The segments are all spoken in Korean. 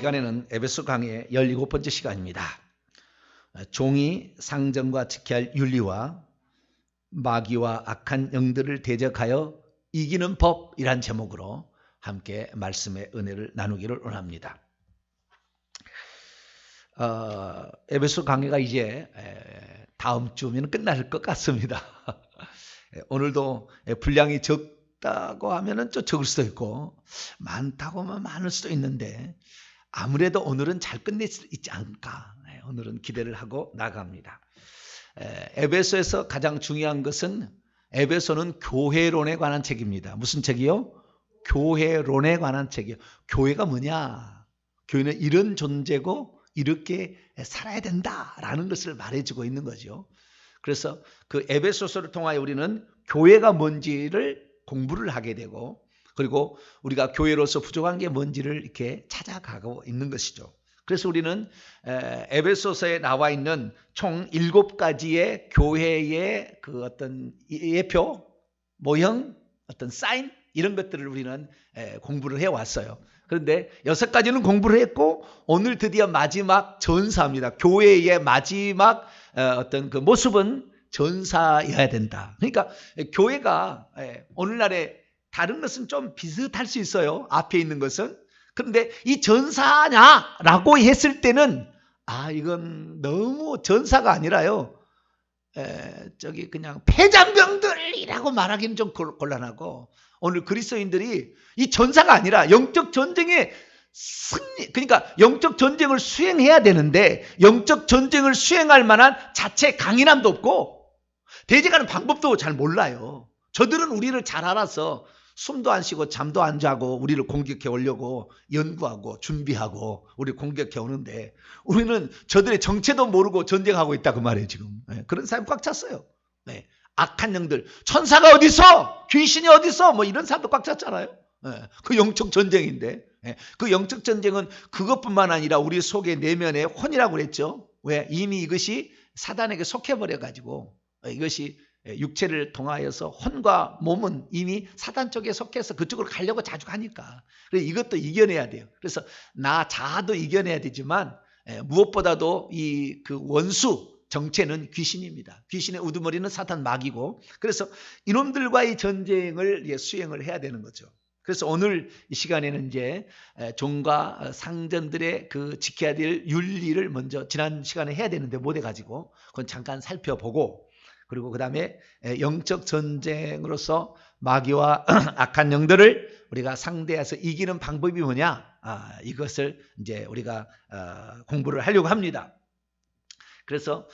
시간에는 에베소 강의 17번째 시간입니다. 종이 상전과 지켜야 할 윤리와 마귀와 악한 영들을 대적하여 이기는 법이란 제목으로 함께 말씀의 은혜를 나누기를 원합니다. 에베소 강의가 이제 다음 주면 끝날 것 같습니다. 오늘도 분량이 적다고 하면 좀 적을 수도 있고 많다고 하면 많을 수도 있는데 아무래도 오늘은 잘 끝낼 수 있지 않을까. 오늘은 기대를 하고 나갑니다. 에베소에서 가장 중요한 것은 에베소는 교회론에 관한 책입니다. 무슨 책이요? 교회론에 관한 책이요. 교회가 뭐냐? 교회는 이런 존재고 이렇게 살아야 된다라는 것을 말해주고 있는 거죠. 그래서 그 에베소서를 통하여 우리는 교회가 뭔지를 공부를 하게 되고 그리고 우리가 교회로서 부족한 게 뭔지를 이렇게 찾아가고 있는 것이죠. 그래서 우리는 에베소서에 나와 있는 총 7가지의 교회의 그 어떤 예표, 모형, 어떤 사인 이런 것들을 우리는 공부를 해왔어요. 그런데 6가지는 공부를 했고 오늘 드디어 마지막 전사입니다. 교회의 마지막 어떤 그 모습은 전사여야 된다. 그러니까 교회가 오늘날에 다른 것은 좀 비슷할 수 있어요. 앞에 있는 것은. 그런데 이 전사냐라고 했을 때는 이건 너무 전사가 아니라요. 저기 그냥 폐장병들이라고 말하기는 좀 곤란하고 오늘 그리스도인들이 이 전사가 아니라 영적 전쟁의 승리, 그러니까 영적 전쟁을 수행해야 되는데 영적 전쟁을 수행할 만한 자체 강인함도 없고 대적하는 방법도 잘 몰라요. 저들은 우리를 잘 알아서 숨도 안 쉬고 잠도 안 자고 우리를 공격해 오려고 연구하고 준비하고 우리를 공격해 오는데 우리는 저들의 정체도 모르고 전쟁하고 있다 그 말이에요 지금. 그런 사람 꽉 찼어요. 악한 영들, 천사가 어디 있어? 귀신이 어디 있어? 뭐 이런 사람도 꽉 찼잖아요. 그 영적 전쟁인데 그 영적 전쟁은 그것뿐만 아니라 우리 속의 내면의 혼이라고 그랬죠. 왜? 이미 이것이 사단에게 속해버려가지고 이것이 육체를 통하여서 혼과 몸은 이미 사단 쪽에 속해서 그쪽으로 가려고 자주 가니까. 그래서 이것도 이겨내야 돼요. 그래서 나 자아도 이겨내야 되지만 무엇보다도 이 그 원수 정체는 귀신입니다. 귀신의 우두머리는 사탄 마귀고 그래서 이놈들과의 전쟁을 수행을 해야 되는 거죠. 그래서 오늘 이 시간에는 이제 종과 상전들의 그 지켜야 될 윤리를 먼저 지난 시간에 해야 되는데 못 해가지고 그건 잠깐 살펴보고 그리고 그 다음에 영적 전쟁으로서 마귀와 악한 영들을 우리가 상대해서 이기는 방법이 뭐냐? 이것을 이제 우리가 공부를 하려고 합니다. 그래서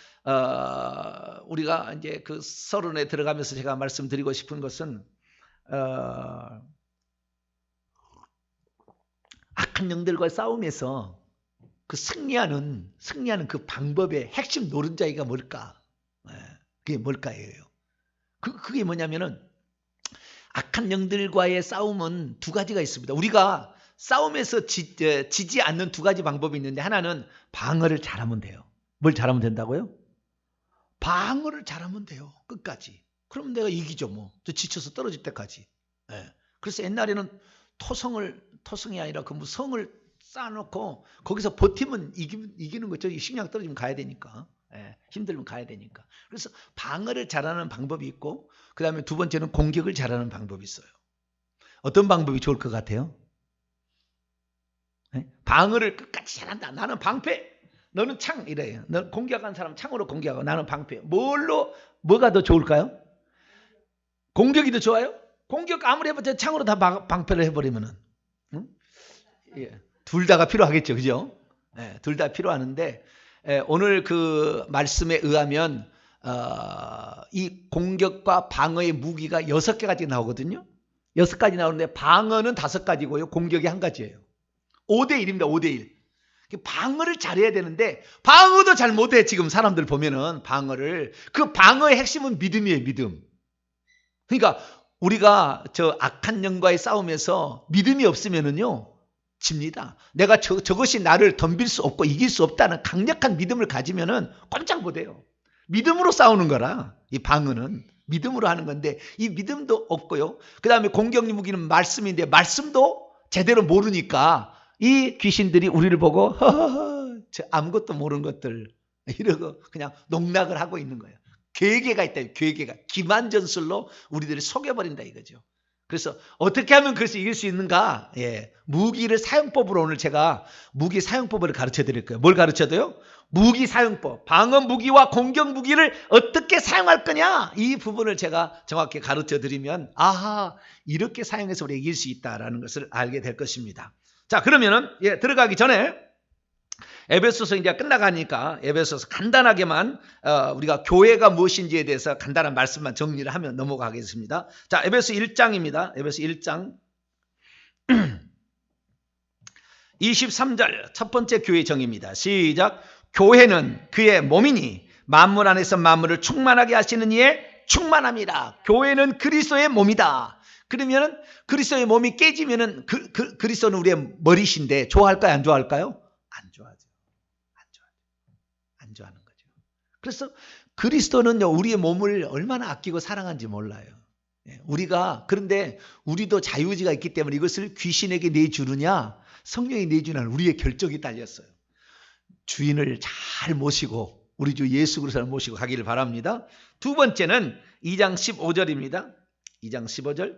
우리가 이제 그 서론에 들어가면서 제가 말씀드리고 싶은 것은 악한 영들과의 싸움에서 그 승리하는 그 방법의 핵심 노른자이가 뭘까? 그게 뭘까예요. 그게 뭐냐면은 악한 영들과의 싸움은 2가지가 있습니다. 우리가 싸움에서 지지 않는 2가지 방법이 있는데 하나는 방어를 잘하면 돼요. 뭘 잘하면 된다고요? 방어를 잘하면 돼요. 끝까지. 그럼 내가 이기죠 뭐. 저 지쳐서 떨어질 때까지. 그래서 옛날에는 토성이 아니라 그 성을 쌓아놓고 거기서 버티면 이기는 거죠. 식량 떨어지면 가야 되니까. 힘들면 가야 되니까. 그래서 방어를 잘하는 방법이 있고 그 다음에 2번째는 공격을 잘하는 방법이 있어요. 어떤 방법이 좋을 것 같아요? 방어를 끝까지 잘한다. 나는 방패, 너는 창 이래요. 너 공격한 사람 창으로 공격하고 나는 방패. 뭐가 더 좋을까요? 공격이 더 좋아요? 공격 아무리 해봤자 창으로 다 방패를 해버리면은 둘 다가 필요하겠죠, 그죠? 둘 다 필요하는데 오늘 그 말씀에 의하면 이 공격과 방어의 무기가 6개까지 나오거든요. 6가지 나오는데 방어는 5가지고요. 공격이 1가지예요. 5대1입니다. 5대1. 방어를 잘해야 되는데 방어도 잘 못해. 지금 사람들 보면은 방어를. 그 방어의 핵심은 믿음이에요. 믿음. 그러니까 우리가 저 악한 영과의 싸움에서 믿음이 없으면은요 집니다. 내가 저것이 나를 덤빌 수 없고 이길 수 없다는 강력한 믿음을 가지면은 꼼짝 못해요. 믿음으로 싸우는 거라. 이 방어는 믿음으로 하는 건데 이 믿음도 없고요. 그 다음에 공격 무기는 말씀인데 말씀도 제대로 모르니까 이 귀신들이 우리를 보고 허허허 저 아무것도 모르는 것들 이러고 그냥 농락을 하고 있는 거예요. 괴계가 있다. 괴계가 기만전술로 우리들을 속여버린다 이거죠. 그래서 어떻게 하면 그래서 이길 수 있는가? 예, 무기를 사용법으로 오늘 제가 무기 사용법을 가르쳐 드릴 거예요. 뭘 가르쳐줘요? 무기 사용법, 방어 무기와 공격 무기를 어떻게 사용할 거냐? 이 부분을 제가 정확히 가르쳐 드리면 아하 이렇게 사용해서 우리가 이길 수 있다라는 것을 알게 될 것입니다. 자, 그러면은 들어가기 전에 에베소서 이제 끝나가니까 에베소서 간단하게만 우리가 교회가 무엇인지에 대해서 간단한 말씀만 정리를 하면 넘어가겠습니다. 자, 에베소 1장입니다. 에베소 1장 23절 첫 번째 교회 정의입니다. 시작. 교회는 그의 몸이니 만물 안에서 만물을 충만하게 하시는 이의 충만함이라. 교회는 그리스도의 몸이다. 그러면 그리스도의 몸이 깨지면은 그리스도는 우리의 머리신데 좋아할까요? 안 좋아할까요? 안 좋아하죠. 안 좋아하는 거죠. 그래서 그리스도는 우리의 몸을 얼마나 아끼고 사랑하는지 몰라요. 우리가 그런데 우리도 자유의지가 있기 때문에 이것을 귀신에게 내주느냐 성령이 내주느냐 우리의 결정이 달렸어요. 주인을 잘 모시고 우리 주 예수 그리스도를 모시고 가기를 바랍니다. 두 번째는 2장 15절입니다. 2장 15절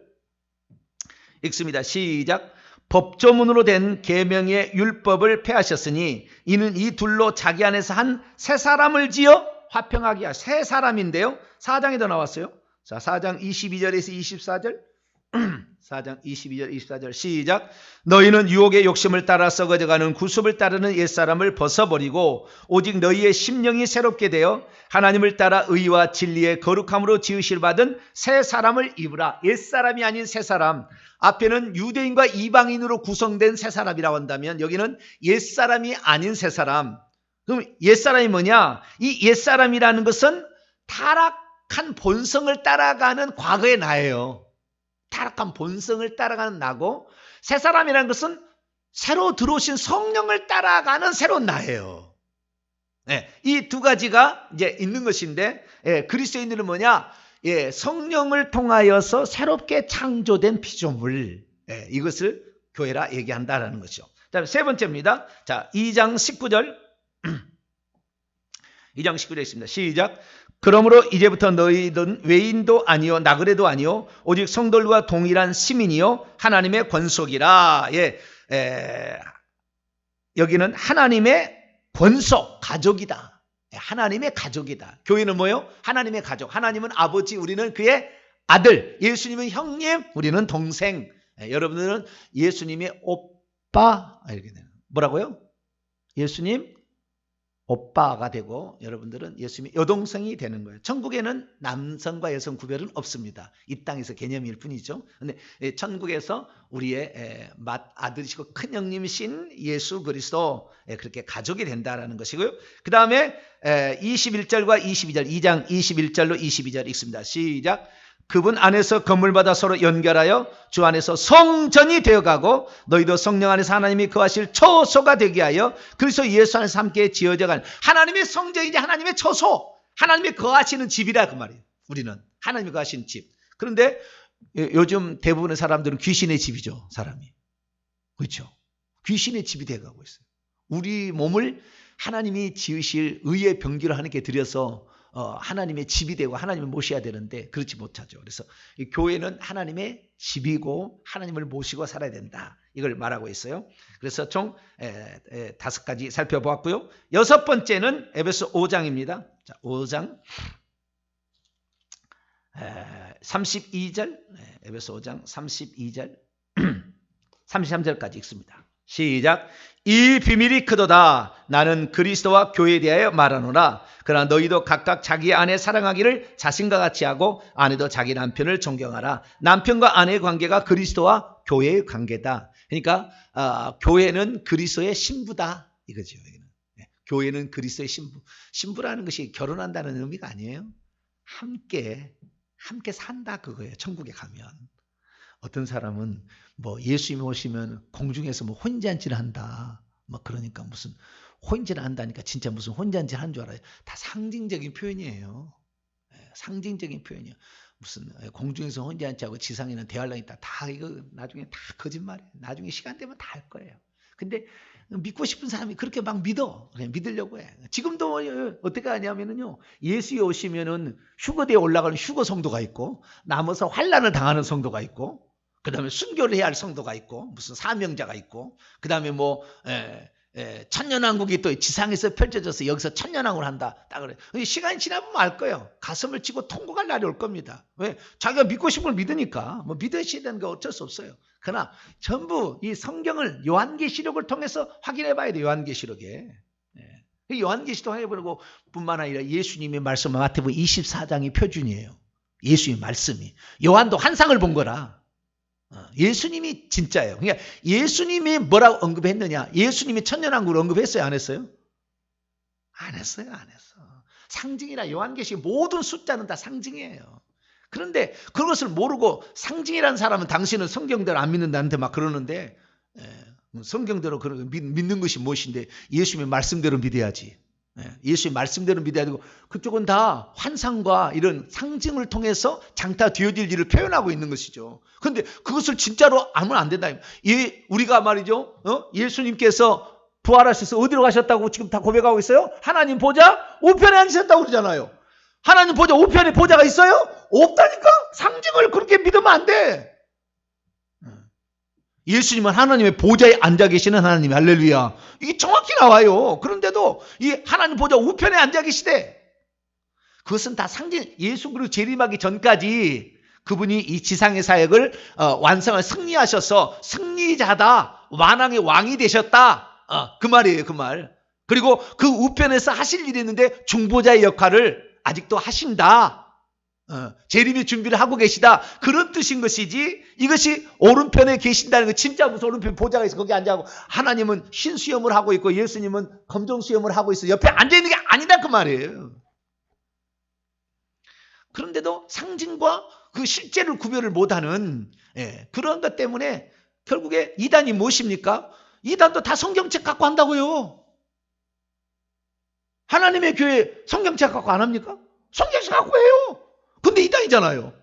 읽습니다. 시작. 법조문으로 된 계명의 율법을 폐하셨으니 이는 이 둘로 자기 안에서 한 새 사람을 지어 화평하게 하시고 새 사람인데요. 4장에도 나왔어요. 자, 4장 22절에서 24절 4장 22절 24절 시작. 너희는 유혹의 욕심을 따라 썩어져가는 구습을 따르는 옛사람을 벗어버리고 오직 너희의 심령이 새롭게 되어 하나님을 따라 의와 진리의 거룩함으로 지으실 받은 새 사람을 입으라. 옛사람이 아닌 새 사람. 앞에는 유대인과 이방인으로 구성된 새 사람이라고 한다면 여기는 옛사람이 아닌 새 사람. 그럼 옛사람이 뭐냐? 이 옛사람이라는 것은 타락한 본성을 따라가는 과거의 나예요. 타락한 본성을 따라가는 나고 새 사람이라는 것은 새로 들어오신 성령을 따라가는 새로운 나예요. 이 두 가지가 이제 있는 것인데 그리스도인들은 뭐냐? 성령을 통하여서 새롭게 창조된 피조물 이것을 교회라 얘기한다라는 것이죠. 다음에 세 번째입니다. 자, 2장 19절 2장 19절에 있습니다. 시작. 그러므로 이제부터 너희는 외인도 아니요 나그네도 아니요 오직 성도들과 동일한 시민이요 하나님의 권속이라. 여기는 하나님의 권속 가족이다. 하나님의 가족이다. 교회는 뭐예요? 하나님의 가족. 하나님은 아버지, 우리는 그의 아들. 예수님은 형님, 우리는 동생. 여러분들은 예수님의 오빠. 이렇게 되는 뭐라고요? 예수님 오빠가 되고 여러분들은 예수님의 여동생이 되는 거예요. 천국에는 남성과 여성 구별은 없습니다. 이 땅에서 개념일 뿐이죠. 그런데 천국에서 우리의 맏아들이시고 큰 형님이신 예수 그리스도 그렇게 가족이 된다는 것이고요. 그 다음에 21절과 22절 2장 21절로 22절 읽습니다. 시작. 그분 안에서 건물마다 서로 연결하여 주 안에서 성전이 되어가고 너희도 성령 안에서 하나님이 거하실 처소가 되게 하여 그리스도 예수 안에서 함께 지어져가는 하나님의 성전이지 하나님의 처소, 하나님이 거하시는 집이라 그 말이에요. 우리는 하나님이 거하시는 집. 그런데 요즘 대부분의 사람들은 귀신의 집이죠. 사람이. 그렇죠. 귀신의 집이 되어가고 있어요. 우리 몸을 하나님이 지으실 의의 병기로 하나님께 드려서 하나님의 집이 되고 하나님을 모셔야 되는데 그렇지 못하죠. 그래서 이 교회는 하나님의 집이고 하나님을 모시고 살아야 된다. 이걸 말하고 있어요. 그래서 총 5가지 살펴보았고요. 여섯 번째는 에베소 5장입니다. 자, 5장 32절 에베소 5장 32절 33절까지 읽습니다. 시작. 이 비밀이 크도다. 나는 그리스도와 교회에 대하여 말하노라. 그러나 너희도 각각 자기 아내 사랑하기를 자신과 같이 하고 아내도 자기 남편을 존경하라. 남편과 아내의 관계가 그리스도와 교회의 관계다. 그러니까 교회는 그리스도의 신부다 이거죠. 교회는 그리스도의 신부. 신부라는 것이 결혼한다는 의미가 아니에요. 함께 산다 그거예요. 천국에 가면. 어떤 사람은 뭐 예수님 오시면 공중에서 뭐 혼잔치를 한다. 막 그러니까 무슨 혼잔을 한다니까 진짜 무슨 혼잔치를 한 줄 알아요. 다 상징적인 표현이에요. 상징적인 표현이에요. 무슨 공중에서 혼잔치하고 지상에는 대환란이 있다. 다 이거 나중에 다 거짓말이에요. 나중에 시간 되면 다 할 거예요. 근데 믿고 싶은 사람이 그렇게 막 믿어. 그냥 믿으려고 해. 지금도 어떻게 하냐면요. 예수에 오시면은 휴거대에 올라가는 휴거 성도가 있고, 남아서 환난을 당하는 성도가 있고, 그 다음에 순교를 해야 할 성도가 있고, 무슨 사명자가 있고, 그 다음에 뭐, 천년왕국이 또 지상에서 펼쳐져서 여기서 천년왕국을 한다. 딱 그래. 시간이 지나보면 알 거예요. 가슴을 치고 통곡할 날이 올 겁니다. 왜? 자기가 믿고 싶은 걸 믿으니까. 뭐 믿으셔야 되는 게 어쩔 수 없어요. 그러나 전부 이 성경을 요한계시록을 통해서 확인해 봐야 돼요. 요한계시록에. 요한계시록 해보고 뿐만 아니라 예수님의 말씀 마태복음 24장이 표준이에요. 예수님의 말씀이. 요한도 환상을 본 거라. 예수님이 진짜예요. 그러니까 예수님이 뭐라고 언급했느냐? 예수님이 천년왕국을 언급했어요? 안 했어요? 안 했어요. 안 했어. 상징이라 요한계시록 모든 숫자는 다 상징이에요. 그런데 그것을 모르고 상징이라는 사람은 당신은 성경대로 안 믿는다는데 막 그러는데, 성경대로 믿는 것이 무엇인데 예수님의 말씀대로 믿어야지. 예수의 말씀대로 믿어야 되고, 그쪽은 다 환상과 이런 상징을 통해서 장타 뒤어질 일을 표현하고 있는 것이죠. 그런데 그것을 진짜로 알면 안 된다. 우리가 말이죠, 예수님께서 부활하셔서 어디로 가셨다고 지금 다 고백하고 있어요? 하나님 보좌 우편에 앉으셨다고 그러잖아요. 하나님 보좌 우편에 보좌가 있어요? 없다니까? 상징을 그렇게 믿으면 안 돼. 예수님은 하나님의 보좌에 앉아 계시는 하나님, 할렐루야. 이게 정확히 나와요. 그런데도 이 하나님 보좌 우편에 앉아 계시대. 그것은 다 상징. 예수 그리스도 재림하기 전까지 그분이 이 지상의 사역을 완성을 승리하셔서 승리자다, 완왕의 왕이 되셨다. 그 말이에요. 그 말. 그리고 그 우편에서 하실 일이 있는데 중보자의 역할을 아직도 하신다. 재림의 준비를 하고 계시다. 그런 뜻인 것이지, 이것이 오른편에 계신다는 거, 진짜 무슨 오른편 보좌가 있어 거기 앉아고, 하나님은 흰 수염을 하고 있고 예수님은 검정 수염을 하고 있어 옆에 앉아있는 게 아니다 그 말이에요. 그런데도 상징과 그 실제를 구별을 못하는 그런 것 때문에 결국에 이단이 무엇입니까? 이단도 다 성경책 갖고 한다고요. 하나님의 교회 성경책 갖고 안 합니까? 성경책 갖고 해요. 근데 이단이잖아요.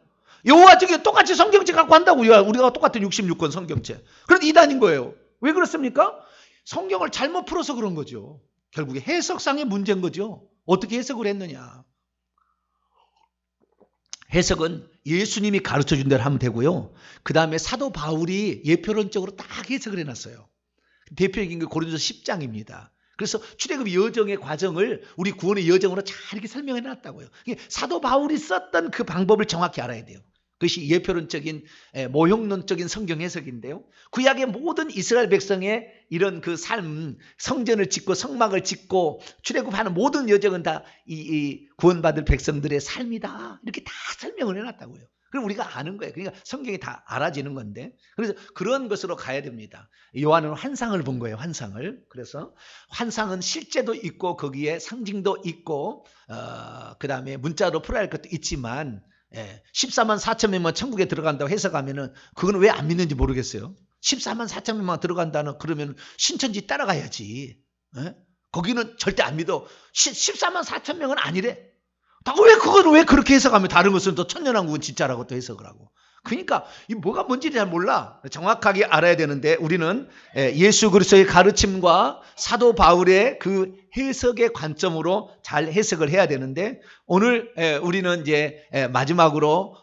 여호와 측에 똑같이 성경책 갖고 한다고요. 우리가 똑같은 66권 성경책. 그런데 이단인 거예요. 왜 그렇습니까? 성경을 잘못 풀어서 그런 거죠. 결국에 해석상의 문제인 거죠. 어떻게 해석을 했느냐. 해석은 예수님이 가르쳐준 대로 하면 되고요. 그 다음에 사도 바울이 예표론적으로 딱 해석을 해놨어요. 대표적인 게 고린도서 10장입니다. 그래서 출애굽 여정의 과정을 우리 구원의 여정으로 잘 이렇게 설명해 놨다고요. 사도 바울이 썼던 그 방법을 정확히 알아야 돼요. 그것이 예표론적인 모형론적인 성경 해석인데요. 구약의 모든 이스라엘 백성의 이런 그 삶, 성전을 짓고 성막을 짓고 출애굽하는 모든 여정은 다 이 구원받을 백성들의 삶이다. 이렇게 다 설명을 해놨다고요. 그럼 우리가 아는 거예요. 그러니까 성경이 다 알아지는 건데, 그래서 그런 것으로 가야 됩니다. 요한은 환상을 본 거예요. 환상을. 그래서 환상은 실제도 있고 거기에 상징도 있고 그 다음에 문자로 풀어야 할 것도 있지만 14만 4천 명만 천국에 들어간다고 해석하면은 그건 왜 안 믿는지 모르겠어요. 14만 4천 명만 들어간다는, 그러면 신천지 따라가야지. 거기는 절대 안 믿어. 14만 4천 명은 아니래. 그걸 왜 그렇게 해석하면 다른 것은 또 천년왕국은 진짜라고 또 해석을 하고. 그러니까 이 뭐가 뭔지 잘 몰라. 정확하게 알아야 되는데, 우리는 예수 그리스도의 가르침과 사도 바울의 그 해석의 관점으로 잘 해석을 해야 되는데, 오늘 우리는 이제 마지막으로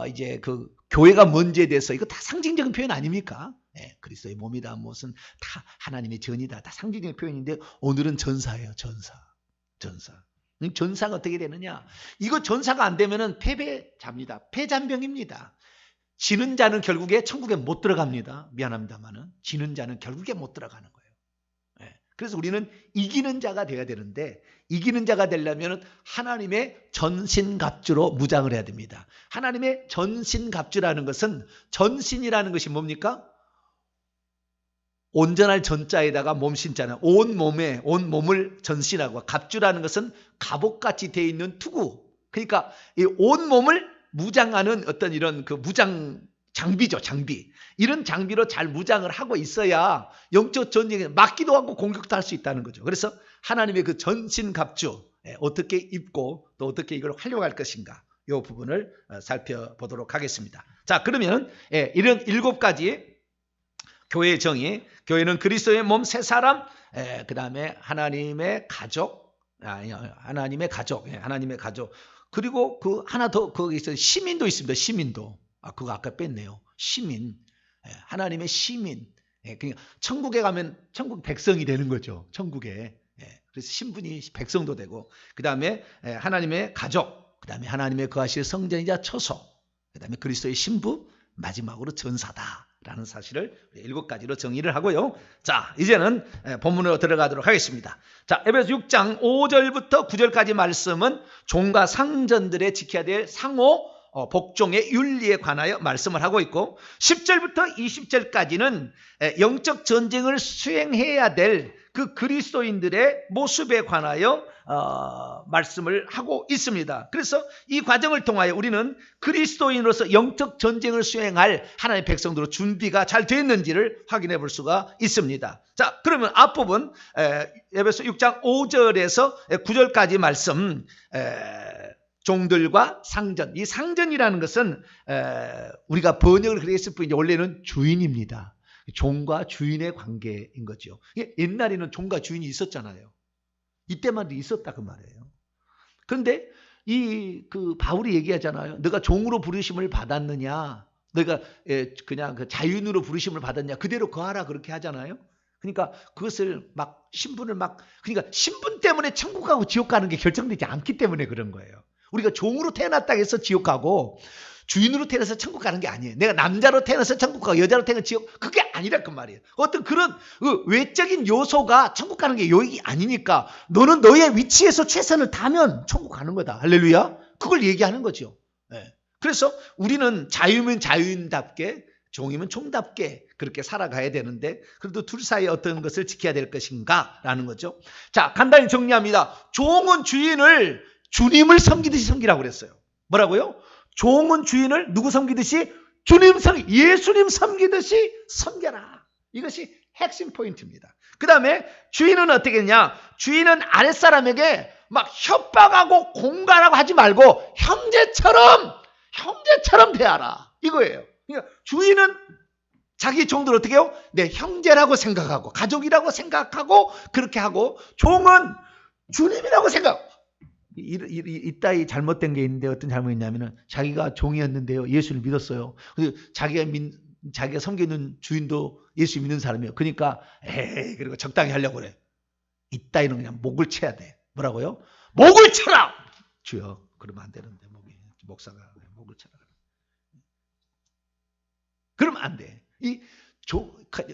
이제 그 교회가 뭔지에 대해서, 이거 다 상징적인 표현 아닙니까? 그리스도의 몸이다, 무슨 다 하나님의 전이다, 다 상징적인 표현인데, 오늘은 전사예요. 전사. 전사가 어떻게 되느냐? 이거 전사가 안 되면은 패배자입니다. 패잔병입니다. 지는 자는 결국에 천국에 못 들어갑니다. 미안합니다만은 지는 자는 결국에 못 들어가는 거예요. 그래서 우리는 이기는 자가 돼야 되는데, 이기는 자가 되려면 하나님의 전신갑주로 무장을 해야 됩니다. 하나님의 전신갑주라는 것은, 전신이라는 것이 뭡니까? 온전할 전자에다가 몸신자는 온 몸을 전신하고, 갑주라는 것은 갑옷같이 되어 있는 투구. 그러니까 이 온 몸을 무장하는 어떤 이런 그 무장 장비죠, 장비. 이런 장비로 잘 무장을 하고 있어야 영적 전쟁에 막기도 하고 공격도 할 수 있다는 거죠. 그래서 하나님의 그 전신갑주, 어떻게 입고 또 어떻게 이걸 활용할 것인가, 이 부분을 살펴보도록 하겠습니다. 자, 그러면 이런 7가지 교회의 정의, 교회는 그리스도의 몸 세 사람, 그 다음에 하나님의 가족, 하나님의 가족, 하나님의 가족. 그리고 그 하나 더 거기 있어요. 시민도 있습니다. 시민도. 그거 아까 뺐네요. 시민, 하나님의 시민. 그러니까 천국에 가면 천국 백성이 되는 거죠. 천국에. 그래서 신분이 백성도 되고, 그 다음에 하나님의 가족, 그 다음에 하나님의 거하실 성전이자 처소, 그 다음에 그리스도의 신부, 마지막으로 전사다라는 사실을 7가지로 정의를 하고요. 자, 이제는 본문으로 들어가도록 하겠습니다. 자, 에베소 6장 5절부터 9절까지 말씀은 종과 상전들의 지켜야 될 상호 복종의 윤리에 관하여 말씀을 하고 있고, 10절부터 20절까지는 영적 전쟁을 수행해야 될 그 그리스도인들의 모습에 관하여 말씀을 하고 있습니다. 그래서 이 과정을 통하여 우리는 그리스도인으로서 영적 전쟁을 수행할 하나님의 백성들로 준비가 잘 되었는지를 확인해 볼 수가 있습니다. 자, 그러면 앞부분 에베소 6장 5절에서 9절까지 말씀, 종들과 상전. 이 상전이라는 것은 우리가 번역을 그렇게 했을 뿐이지 원래는 주인입니다. 종과 주인의 관계인 거죠. 옛날에는 종과 주인이 있었잖아요. 이때만 있었다 그 말이에요. 그런데 그 바울이 얘기하잖아요. 너가 종으로 부르심을 받았느냐, 너가 그냥 그 자유인으로 부르심을 받았냐, 그대로 거하라 그렇게 하잖아요. 그러니까 그것을 막 신분을 그러니까 신분 때문에 천국 가고 지옥 가는 게 결정되지 않기 때문에 그런 거예요. 우리가 종으로 태어났다 해서 지옥 가고 주인으로 태어나서 천국 가는 게 아니에요. 내가 남자로 태어나서 천국 가고 여자로 태어나서 지옥, 그게 아니라 그 말이에요. 어떤 그런 외적인 요소가 천국 가는 게 요인이 아니니까 너는 너의 위치에서 최선을 다하면 천국 가는 거다. 할렐루야. 그걸 얘기하는 거죠. 그래서 우리는 자유면 자유인답게, 종이면 종답게 그렇게 살아가야 되는데, 그래도 둘 사이에 어떤 것을 지켜야 될 것인가 라는 거죠. 자, 간단히 정리합니다. 종은 주인을 주님을 섬기듯이 섬기라고 그랬어요. 뭐라고요? 종은 주인을 누구 섬기듯이? 예수님 섬기듯이 섬겨라. 이것이 핵심 포인트입니다. 그 다음에 주인은 어떻게 했냐? 주인은 아랫사람에게 막 협박하고 공갈하고 하지 말고 형제처럼 대하라. 이거예요. 그러니까 주인은 자기 종들 어떻게 해요? 내 형제라고 생각하고 가족이라고 생각하고 그렇게 하고, 종은 주님이라고 생각하고. 이따위 잘못된 게 있는데, 어떤 잘못이 있냐면은 자기가 종이었는데요, 예수를 믿었어요. 자기가 섬기는 주인도 예수 믿는 사람이에요. 그러니까 그리고 적당히 하려고 그래. 이따위는 그냥 목을 쳐야 돼. 뭐라고요? 목을 쳐라. 주여, 그러면 안 되는데 목사가 목을 쳐라. 그러면 안 돼.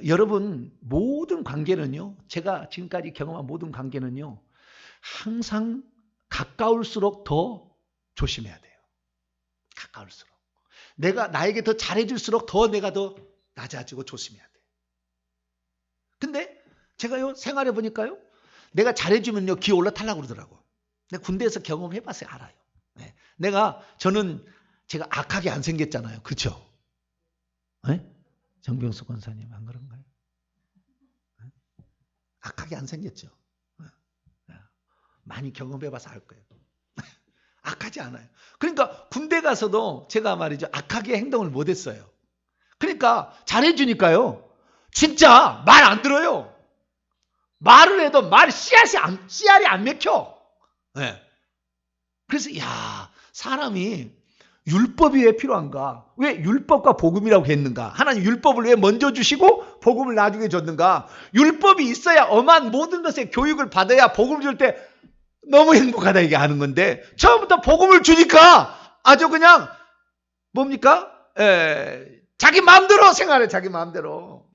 여러분, 모든 관계는요, 제가 지금까지 경험한 모든 관계는요, 항상 가까울수록 더 조심해야 돼요. 가까울수록. 나에게 더 잘해줄수록 더 내가 더 낮아지고 조심해야 돼. 근데 제가요, 생활해 보니까요, 내가 잘해주면요, 기어 올라타려고 그러더라고. 내가 군대에서 경험해봤어요. 알아요. 제가 악하게 안 생겼잖아요. 그렇죠? 정병수 권사님 안 그런가요? 악하게 안 생겼죠. 많이 경험해봐서 알 거예요. 악하지 않아요. 그러니까 군대 가서도 제가 말이죠, 악하게 행동을 못했어요. 그러니까 잘해주니까요, 진짜 말 안 들어요. 말을 해도 씨알이 안 맥혀. 그래서 사람이 율법이 왜 필요한가? 왜 율법과 복음이라고 했는가? 하나님 율법을 왜 먼저 주시고 복음을 나중에 줬는가? 율법이 있어야 엄한 모든 것에 교육을 받아야 복음을 줄 때 너무 행복하다 이게 하는 건데, 처음부터 복음을 주니까 아주 그냥 뭡니까? 자기 마음대로 생활해. 자기 마음대로.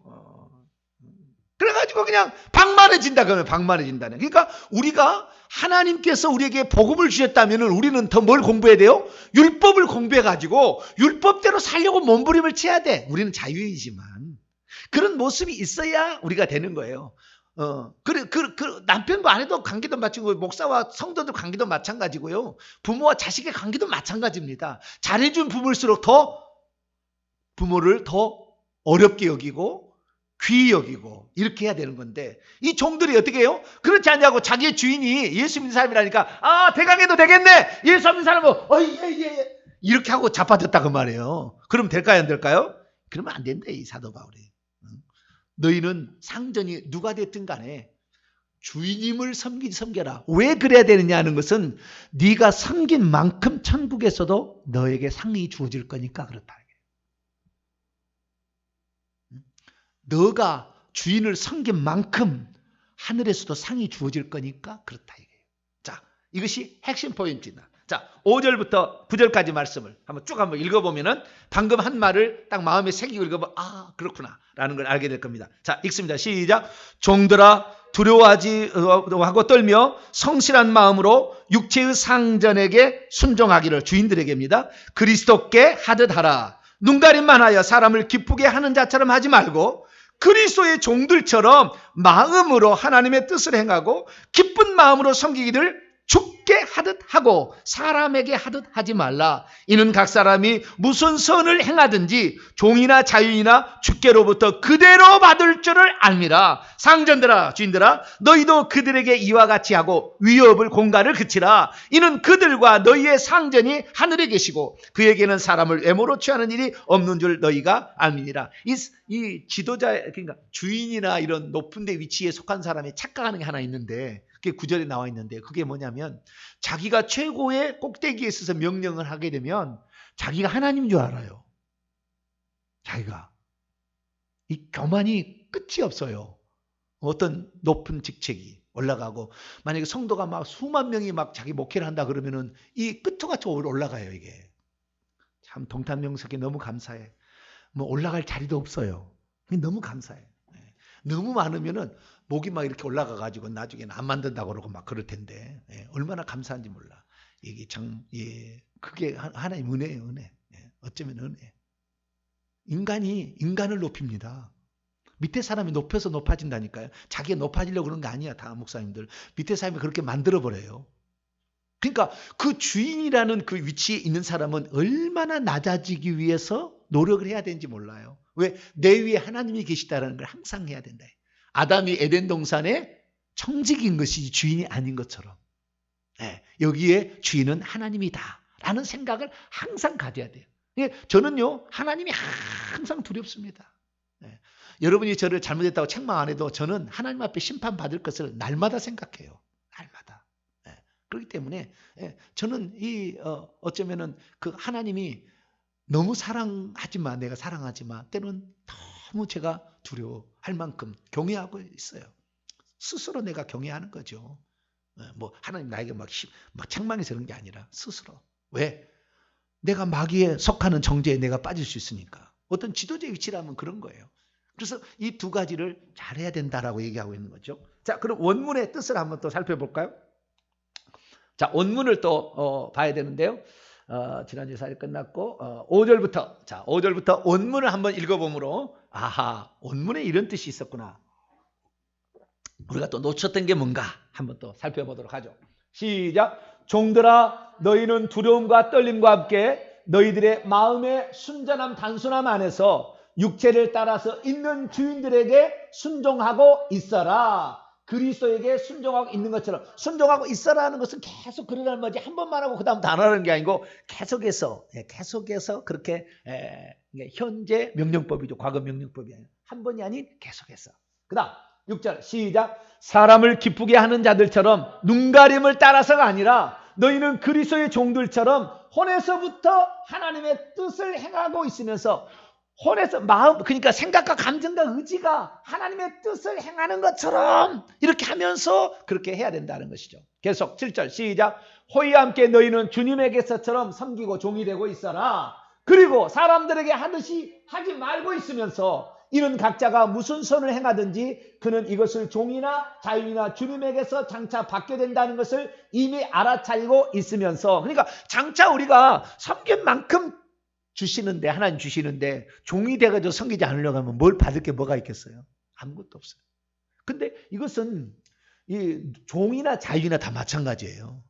그래가지고 그냥 방만해진다. 그러면 방만해진다네. 그러니까 우리가 하나님께서 우리에게 복음을 주셨다면 우리는 더 뭘 공부해야 돼요? 율법을 공부해가지고 율법대로 살려고 몸부림을 쳐야 돼. 우리는 자유이지만 그런 모습이 있어야 우리가 되는 거예요. 남편과 아내도 관계도 마찬가지고, 목사와 성도들 관계도 마찬가지고요. 부모와 자식의 관계도 마찬가지입니다. 잘해준 부모일수록 부모를 더 어렵게 여기고 귀히 여기고 이렇게 해야 되는 건데, 이 종들이 어떻게 해요? 그렇지 않냐고, 자기의 주인이 예수 믿는 사람이라니까 대강해도 되겠네, 예수 믿는 사람은 예 이렇게 하고 자빠졌다 그 말이에요. 그럼 될까요 안 될까요? 그러면 안 된다 이 사도 바울이. 너희는 상전이 누가 됐든 간에 주인임을 섬겨라. 왜 그래야 되느냐 하는 것은 네가 섬긴 만큼 천국에서도 너에게 상이 주어질 거니까 그렇다. 너가 주인을 섬긴 만큼 하늘에서도 상이 주어질 거니까 그렇다. 자, 이것이 핵심 포인트다. 자, 5절부터 9절까지 말씀을 한번 읽어보면은 방금 한 말을 딱 마음에 새기고 읽어보면 아, 그렇구나 라는 걸 알게 될 겁니다. 자, 읽습니다. 시작. 종들아 두려워하지 하고 떨며 성실한 마음으로 육체의 상전에게 순종하기를, 주인들에게입니다. 그리스도께 하듯 하라. 눈가림만 하여 사람을 기쁘게 하는 자처럼 하지 말고 그리스도의 종들처럼 마음으로 하나님의 뜻을 행하고 기쁜 마음으로 섬기기를 주께 하듯 하고 사람에게 하듯 하지 말라. 이는 각 사람이 무슨 선을 행하든지 종이나 자유이나 주께로부터 그대로 받을 줄을 알미라. 상전들아 주인들아 너희도 그들에게 이와 같이 하고 위협을 공갈을 그치라. 이는 그들과 너희의 상전이 하늘에 계시고 그에게는 사람을 외모로 취하는 일이 없는 줄 너희가 알미니라. 이 지도자, 그러니까 주인이나 이런 높은 데 위치에 속한 사람이 착각하는 게 하나 있는데, 그게 9절에 나와 있는데, 그게 뭐냐면 자기가 최고의 꼭대기에 있어서 명령을 하게 되면 자기가 하나님인 줄 알아요. 자기가. 이 교만이 끝이 없어요. 어떤 높은 직책이 올라가고, 만약에 성도가 막 수만 명이 막 자기 목회를 한다 그러면은 이 끝까지 올라가요. 이게 참 동탄명석에 너무 감사해. 뭐 올라갈 자리도 없어요. 너무 감사해. 너무 많으면은 목이 막 이렇게 올라가 가지고 나중에는 안 만든다고 그러고 막 그럴 텐데, 얼마나 감사한지 몰라. 이게 참, 그게 하나님 은혜예요, 은혜. 어쩌면 은혜. 인간이 인간을 높입니다. 밑에 사람이 높여서 높아진다니까요. 자기가 높아지려고 그러는 게 아니야, 다 목사님들. 밑에 사람이 그렇게 만들어버려요. 그러니까 그 주인이라는 그 위치에 있는 사람은 얼마나 낮아지기 위해서 노력을 해야 되는지 몰라요. 왜? 내 위에 하나님이 계시다는 걸 항상 해야 된다. 아담이 에덴 동산에 청직인 것이 주인이 아닌 것처럼, 여기에 주인은 하나님이다 라는 생각을 항상 가져야 돼요. 저는요, 하나님이 항상 두렵습니다. 여러분이 저를 잘못했다고 책망 안 해도 저는 하나님 앞에 심판받을 것을 날마다 생각해요. 날마다. 그렇기 때문에 저는 어쩌면은 그 하나님이 너무 사랑하지만, 내가 사랑하지만 때로는 너무 제가 두려워할 만큼 경외하고 있어요. 스스로 내가 경외하는 거죠. 뭐 하나님 나에게 막 책망해서 그런 게 아니라 스스로. 왜? 내가 마귀에 속하는 정죄에 내가 빠질 수 있으니까. 어떤 지도자의 위치라면 그런 거예요. 그래서 이 두 가지를 잘해야 된다라고 얘기하고 있는 거죠. 자, 그럼 원문의 뜻을 한번 또 살펴볼까요? 자, 원문을 또 봐야 되는데요. 지난주 사일 끝났고 5절부터, 자, 5절부터 원문을 한번 읽어보므로 아하, 원문에 이런 뜻이 있었구나. 우리가 또 놓쳤던 게 뭔가 한번 또 살펴보도록 하죠. 시작. 종들아 너희는 두려움과 떨림과 함께 너희들의 마음의 순전함 단순함 안에서 육체를 따라서 있는 주인들에게 순종하고 있어라. 그리스도에게 순종하고 있는 것처럼. 순종하고 있어라 하는 것은 계속 그러라는 말이지, 한 번만 하고 그 다음 다 안 하는 게 아니고 계속해서 그렇게 현재 명령법이죠. 과거 명령법이 아니라 한 번이 아닌 계속해서. 그 다음 6절 시작. 사람을 기쁘게 하는 자들처럼 눈가림을 따라서가 아니라 너희는 그리스도의 종들처럼 혼에서부터 하나님의 뜻을 행하고 있으면서, 혼에서 마음, 그러니까 생각과 감정과 의지가 하나님의 뜻을 행하는 것처럼 이렇게 하면서 그렇게 해야 된다는 것이죠. 계속 7절 시작. 호의와 함께 너희는 주님에게서처럼 섬기고 종이 되고 있어라. 그리고 사람들에게 하듯이 하지 말고 있으면서 이는 각자가 무슨 선을 행하든지 그는 이것을 종이나 자유이나 주님에게서 장차 받게 된다는 것을 이미 알아차리고 있으면서, 그러니까 장차 우리가 섬긴 만큼 주시는데, 하나님 주시는데 종이 돼가지고 섬기지 않으려고 하면 뭘 받을 게 뭐가 있겠어요? 아무것도 없어요. 근데 이것은 이 종이나 자유인이나 다 마찬가지예요.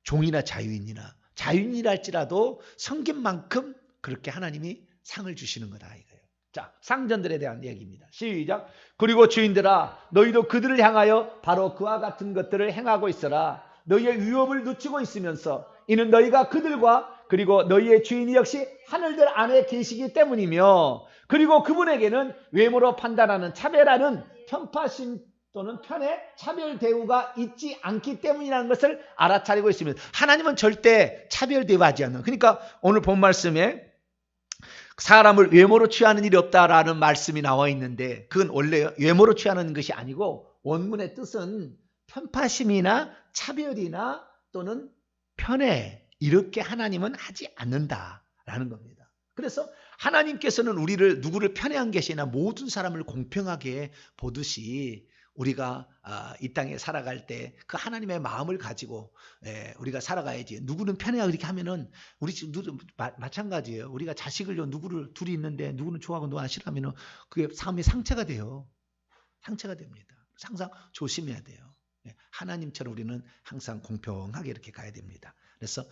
종이나 자유인이라 할지라도 섬긴 만큼 그렇게 하나님이 상을 주시는 거다 이거예요. 자, 상전들에 대한 얘기입니다. 시작. 그리고 주인들아 너희도 그들을 향하여 바로 그와 같은 것들을 행하고 있어라. 너희의 위협을 늦추고 있으면서 이는 너희가 그들과 그리고 너희의 주인이 역시 하늘들 안에 계시기 때문이며 그리고 그분에게는 외모로 판단하는 차별하는 편파심 또는 편의 차별 대우가 있지 않기 때문이라는 것을 알아차리고 있습니다. 하나님은 절대 차별 대우하지 않는. 그러니까 오늘 본 말씀에 사람을 외모로 취하는 일이 없다라는 말씀이 나와 있는데 그건 원래 외모로 취하는 것이 아니고 원문의 뜻은 편파심이나 차별이나 또는 편애 이렇게 하나님은 하지 않는다라는 겁니다. 그래서 하나님께서는 우리를 누구를 편애한 것이 아니라 모든 사람을 공평하게 보듯이 우리가 이 땅에 살아갈 때 그 하나님의 마음을 가지고 우리가 살아가야지. 누구는 편애하고 이렇게 하면은 우리 마찬가지예요. 우리가 자식을 누구를 둘이 있는데 누구는 좋아하고 누구 안 싫어하면은 그게 삶의 상처가 돼요. 상처가 됩니다. 항상 조심해야 돼요. 하나님처럼 우리는 항상 공평하게 이렇게 가야 됩니다. 그래서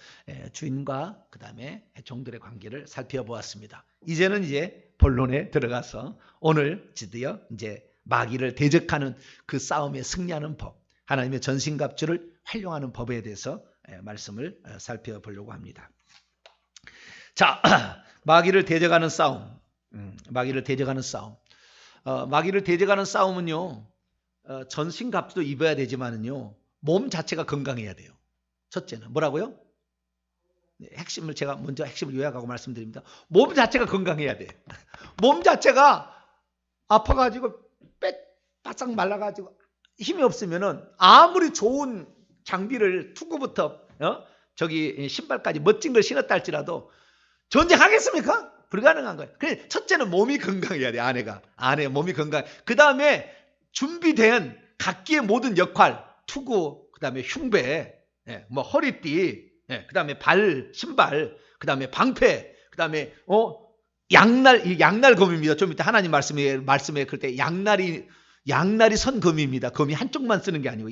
주인과 그 다음에 종들의 관계를 살펴보았습니다. 이제는 이제 본론에 들어가서 오늘 드디어 이제 마귀를 대적하는 그 싸움에 승리하는 법, 하나님의 전신갑주를 활용하는 법에 대해서 말씀을 살펴보려고 합니다. 자, 마귀를 대적하는 싸움, 마귀를 대적하는 싸움. 마귀를 대적하는 싸움은요, 전신갑주도 입어야 되지만은요, 몸 자체가 건강해야 돼요. 첫째는 뭐라고요? 핵심을 제가 먼저 핵심을 요약하고 말씀드립니다. 몸 자체가 건강해야 돼. 몸 자체가 아파가지고 바싹 말라가지고 힘이 없으면은 아무리 좋은 장비를 투구부터 저기 신발까지 멋진 걸 신었다 할지라도 전쟁하겠습니까? 불가능한 거예요. 그래 첫째는 몸이 건강해야 돼. 아내 몸이 건강. 그 다음에 준비된 각기의 모든 역할, 투구, 그 다음에 흉배, 뭐 허리띠, 그 다음에 발, 신발, 그 다음에 방패, 그 다음에 양날 검입니다. 좀 이따 하나님 말씀에 그럴 때 양날이 선 검입니다. 검이 한쪽만 쓰는 게 아니고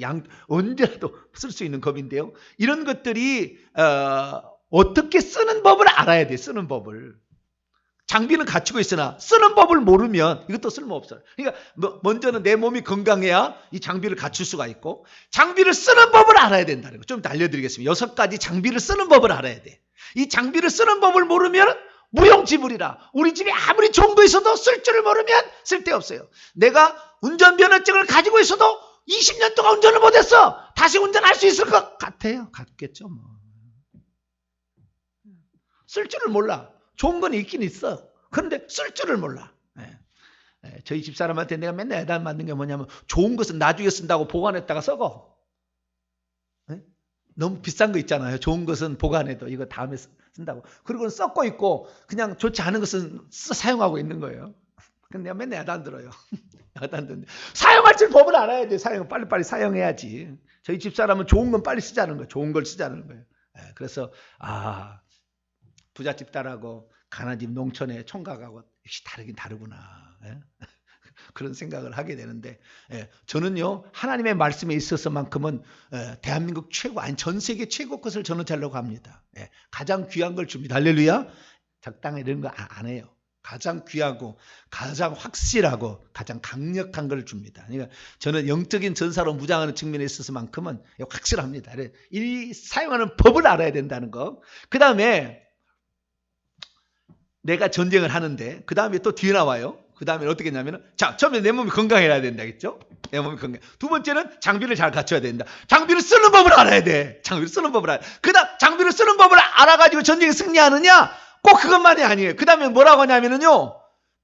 언제라도 쓸 수 있는 검인데요. 이런 것들이 어떻게 쓰는 법을 알아야 돼. 쓰는 법을. 장비는 갖추고 있으나 쓰는 법을 모르면 이것도 쓸모없어요. 그러니까 먼저는 내 몸이 건강해야 이 장비를 갖출 수가 있고 장비를 쓰는 법을 알아야 된다는 거. 좀 이따 알려드리겠습니다. 6가지 장비를 쓰는 법을 알아야 돼. 이 장비를 쓰는 법을 모르면 무용지물이라. 우리 집에 아무리 좋은 거 있어도 쓸 줄을 모르면 쓸데없어요. 내가 운전면허증을 가지고 있어도 20년 동안 운전을 못했어. 다시 운전할 수 있을 것 같아요. 같겠죠 뭐. 쓸 줄을 몰라. 좋은 건 있긴 있어. 그런데 쓸 줄을 몰라. 저희 집사람한테 내가 맨날 애단 맞는 게 뭐냐면 좋은 것은 나중에 쓴다고 보관했다가 썩어. 너무 비싼 거 있잖아요. 좋은 것은 보관해도 이거 다음에 쓴다고. 그리고 썩고 있고 그냥 좋지 않은 것은 사용하고 있는 거예요. 근데 내가 맨날 야단 들어요. 야단 듣는데 사용할 줄 법을 알아야 돼. 빨리빨리 사용해야지. 저희 집사람은 좋은 건 빨리 쓰자는 거예요. 좋은 걸 쓰자는 거예요. 그래서 부잣집 딸하고 가난집 농촌에 총각하고 역시 다르긴 다르구나. 그런 생각을 하게 되는데 저는요 하나님의 말씀에 있어서만큼은 대한민국 최고 아니 전 세계 최고 것을 저는 자려고 합니다. 가장 귀한 걸 줍니다. 할렐루야. 적당히 이런 거 안 해요. 가장 귀하고 가장 확실하고 가장 강력한 걸 줍니다. 그러니까 저는 영적인 전사로 무장하는 측면에 있어서만큼은 확실합니다. 이 사용하는 법을 알아야 된다는 거. 그 다음에 내가 전쟁을 하는데 그 다음에 또 뒤에 나와요. 그 다음에 어떻게 했냐면 자 처음에 내 몸이 건강해야 된다겠죠. 내 몸이 건강. 두 번째는 장비를 잘 갖춰야 된다. 장비를 쓰는 법을 알아야 돼. 장비를 쓰는 법을 알아야 돼. 그 다음 장비를 쓰는 법을 알아가지고 전쟁에 승리하느냐? 꼭 그것만이 아니에요. 그 다음에 뭐라고 하냐면요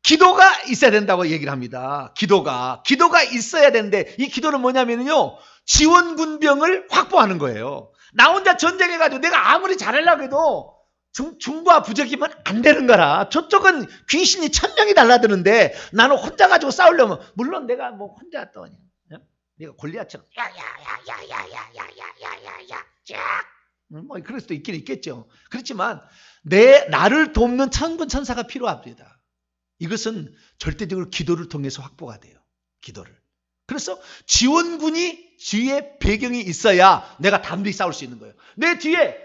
기도가 있어야 된다고 얘기를 합니다. 기도가 있어야 되는데 이 기도는 뭐냐면요 지원군병을 확보하는 거예요. 나 혼자 전쟁해가지고 내가 아무리 잘하려고 해도 중과 부적이면 안 되는 거라. 저쪽은 귀신이 1000명이 달라드는데 나는 혼자 가지고 싸우려면 물론 내가 뭐 혼자 또 내가 골리앗처럼 야야야야야야야야야야야 뭐 그럴 수도 있긴 있겠죠. 그렇지만 나를 돕는 천군 천사가 필요합니다. 이것은 절대적으로 기도를 통해서 확보가 돼요. 기도를. 그래서 지원군이 뒤에 배경이 있어야 내가 담대히 싸울 수 있는 거예요. 내 뒤에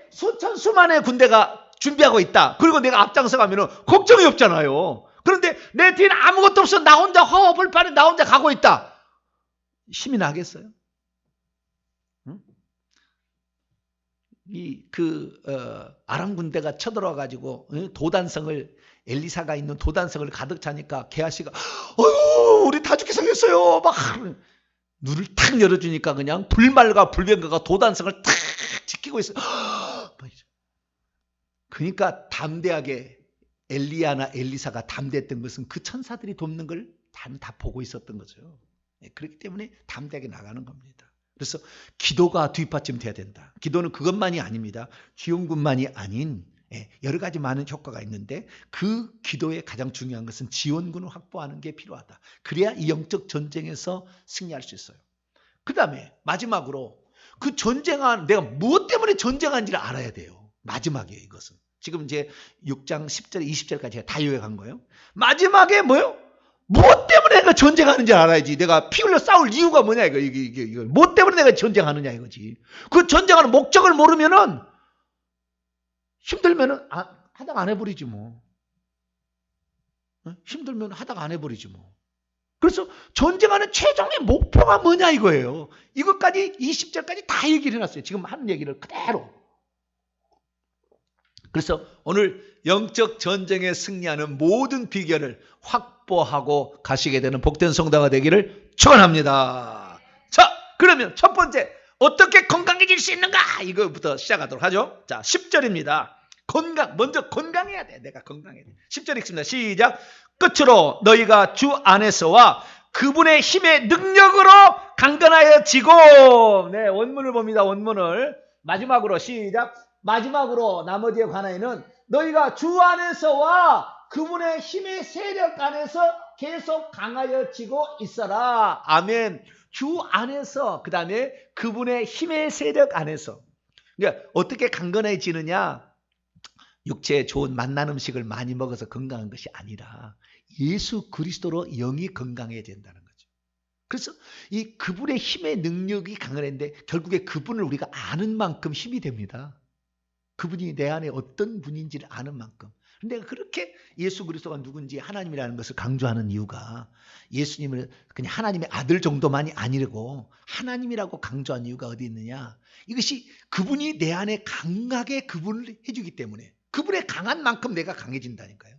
수만의 군대가 준비하고 있다. 그리고 내가 앞장서 가면은 걱정이 없잖아요. 그런데 내 뒤에는 아무것도 없어. 나 혼자 허허벌판에 나 혼자 가고 있다. 힘이 나겠어요? 응? 아람 군대가 쳐들어와 가지고 도단성을 엘리사가 있는 도단성을 가득 차니까 게하시가 어휴 우리 다 죽게 생겼어요. 막 눈을 탁 열어주니까 그냥 불말과 불병거가 도단성을 탁 지키고 있어요. 그러니까 담대하게 엘리야나 엘리사가 담대했던 것은 그 천사들이 돕는 걸 다 보고 있었던 거죠. 그렇기 때문에 담대하게 나가는 겁니다. 그래서 기도가 뒷받침돼야 된다. 기도는 그것만이 아닙니다. 지원군만이 아닌 여러 가지 많은 효과가 있는데 그 기도의 가장 중요한 것은 지원군을 확보하는 게 필요하다. 그래야 이 영적 전쟁에서 승리할 수 있어요. 그 다음에 마지막으로 그 전쟁한 내가 무엇 때문에 전쟁한지를 알아야 돼요. 마지막이에요. 이것은. 지금 이제 6장 10절 20절까지 제가 다 요약한 거예요. 마지막에 뭐요? 무엇 때문에 내가 전쟁하는지 알아야지. 내가 피 흘려 싸울 이유가 뭐냐 이거. 무엇 때문에 내가 전쟁하느냐 이거지. 그 전쟁하는 목적을 모르면은 힘들면은 하다가 안 해버리지 뭐. 힘들면 하다가 안 해버리지 뭐. 그래서 전쟁하는 최종의 목표가 뭐냐 이거예요. 이것까지 20절까지 다 얘기를 해놨어요. 지금 하는 얘기를 그대로. 그래서 오늘 영적 전쟁에 승리하는 모든 비결을 확보하고 가시게 되는 복된 성도가 되기를 축원합니다. 자, 그러면 첫 번째 어떻게 건강해질 수 있는가? 이거부터 시작하도록 하죠. 자, 10절입니다. 먼저 건강해야 돼. 내가 건강해야 돼. 10절 읽습니다. 시작. 끝으로 너희가 주 안에서와 그분의 힘의 능력으로 강건하여 지고. 네, 원문을 봅니다. 원문을. 마지막으로 시작. 마지막으로 나머지에 관하여는 너희가 주 안에서와 그분의 힘의 세력 안에서 계속 강하여지고 있어라. 아멘. 주 안에서, 그 다음에 그분의 힘의 세력 안에서. 그러니까 어떻게 강건해지느냐? 육체에 좋은 맛난 음식을 많이 먹어서 건강한 것이 아니라 예수 그리스도로 영이 건강해야 된다는 거죠. 그래서 이 그분의 힘의 능력이 강건한데 결국에 그분을 우리가 아는 만큼 힘이 됩니다. 그분이 내 안에 어떤 분인지를 아는 만큼. 내가 그렇게 예수 그리스도가 누군지 하나님이라는 것을 강조하는 이유가 예수님을 그냥 하나님의 아들 정도만이 아니고 하나님이라고 강조한 이유가 어디 있느냐. 이것이 그분이 내 안에 강하게 그분을 해주기 때문에 그분의 강한 만큼 내가 강해진다니까요.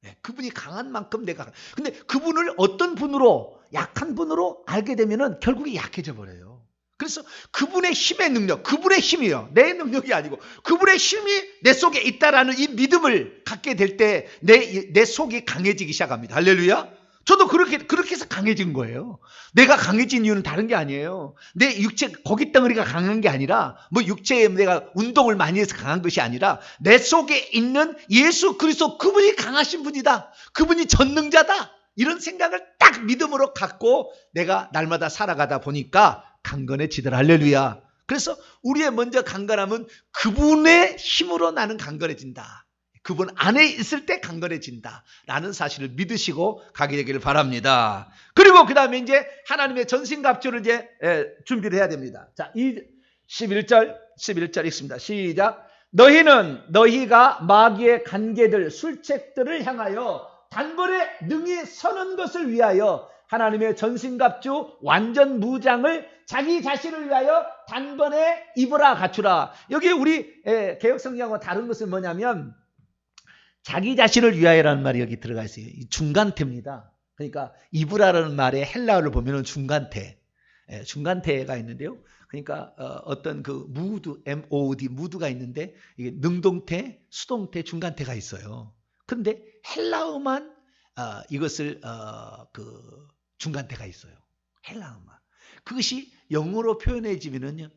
네, 그분이 강한 만큼 내가. 근데 그분을 어떤 분으로 약한 분으로 알게 되면은 결국에 약해져 버려요. 그래서 그분의 힘의 능력, 그분의 힘이요. 내 능력이 아니고 그분의 힘이 내 속에 있다라는 이 믿음을 갖게 될 때 내 속이 강해지기 시작합니다. 할렐루야. 저도 그렇게 해서 강해진 거예요. 내가 강해진 이유는 다른 게 아니에요. 내 육체 고기 덩어리가 강한 게 아니라 뭐 육체에 내가 운동을 많이 해서 강한 것이 아니라 내 속에 있는 예수 그리스도 그분이 강하신 분이다. 그분이 전능자다. 이런 생각을 딱 믿음으로 갖고 내가 날마다 살아가다 보니까 강건해지더라. 할렐루야. 그래서 우리의 먼저 강건함은 그분의 힘으로 나는 강건해진다. 그분 안에 있을 때 강건해진다. 라는 사실을 믿으시고 가게 되기를 바랍니다. 그리고 그 다음에 이제 하나님의 전신갑주를 이제 준비를 해야 됩니다. 자, 11절 읽습니다. 시작. 너희가 마귀의 간계들, 술책들을 향하여 단번에 능히 서는 것을 위하여 하나님의 전신갑주 완전 무장을 자기 자신을 위하여 단번에 입으라 갖추라. 여기 우리 개혁성경하고 다른 것은 뭐냐면 자기 자신을 위하여라는 말이 여기 들어가 있어요. 중간태입니다. 그러니까 입으라라는 말의 헬라어를 보면은 중간태가 있는데요. 그러니까 어떤 그 무드, MOD, 무드가 있는데 이게 능동태, 수동태, 중간태가 있어요. 그런데 헬라어만 이것을 중간태가 있어요. 헬라어만. 그것이 영어로 표현해지면은요,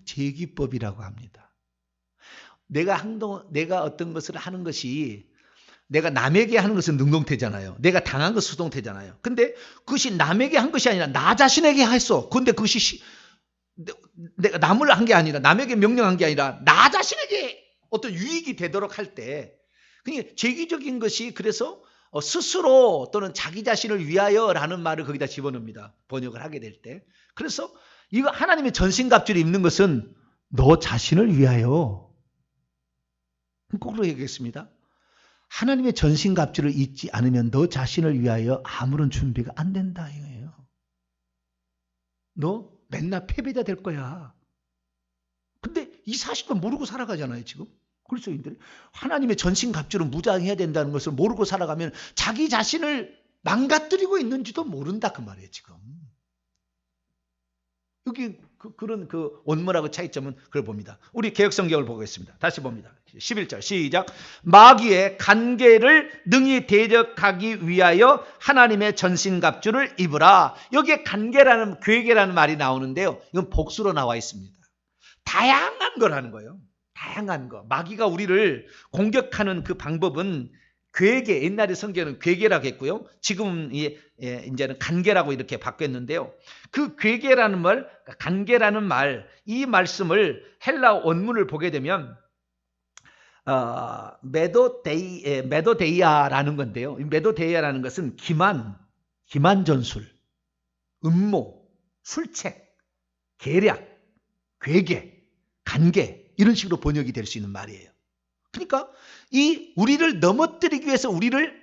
제기법이라고 합니다. 내가 어떤 것을 하는 것이 내가 남에게 하는 것은 능동태잖아요. 내가 당한 것은 수동태잖아요. 근데 그것이 남에게 한 것이 아니라 나 자신에게 했어. 근데 그것이 내가 남을 한 게 아니라 남에게 명령한 게 아니라 나 자신에게 어떤 유익이 되도록 할 때 그러니까 제기적인 것이 그래서 스스로 또는 자기 자신을 위하여라는 말을 거기다 집어넣습니다. 번역을 하게 될 때. 그래서 이거 하나님의 전신갑주를 입는 것은 너 자신을 위하여. 거꾸로 얘기했습니다. 하나님의 전신갑주를 입지 않으면 너 자신을 위하여 아무런 준비가 안 된다 이거예요. 너 맨날 패배자 될 거야. 이 사실을 모르고 살아가잖아요, 지금. 그리스도인들이 하나님의 전신갑주를 무장해야 된다는 것을 모르고 살아가면 자기 자신을 망가뜨리고 있는지도 모른다 그 말이에요, 지금. 여기 그런 원문하고 차이점은 그걸 봅니다. 우리 개역성경을 보겠습니다. 다시 봅니다. 11절 시작. 마귀의 간계를 능히 대적하기 위하여 하나님의 전신갑주를 입으라. 여기에 간계라는 괴계라는 말이 나오는데요. 이건 복수로 나와 있습니다. 다양한 걸 하는 거예요. 다양한 거. 마귀가 우리를 공격하는 그 방법은 괴계, 옛날에 성경은 괴계라고 했고요. 지금 이제는 간계라고 이렇게 바뀌었는데요. 그 괴계라는 말, 간계라는 말, 이 말씀을 헬라 원문을 보게 되면 메도데이아라는 건데요. 메도데이아라는 것은 기만 전술, 음모, 술책, 계략, 괴계, 간계 이런 식으로 번역이 될 수 있는 말이에요. 그러니까 이 우리를 넘어뜨리기 위해서 우리를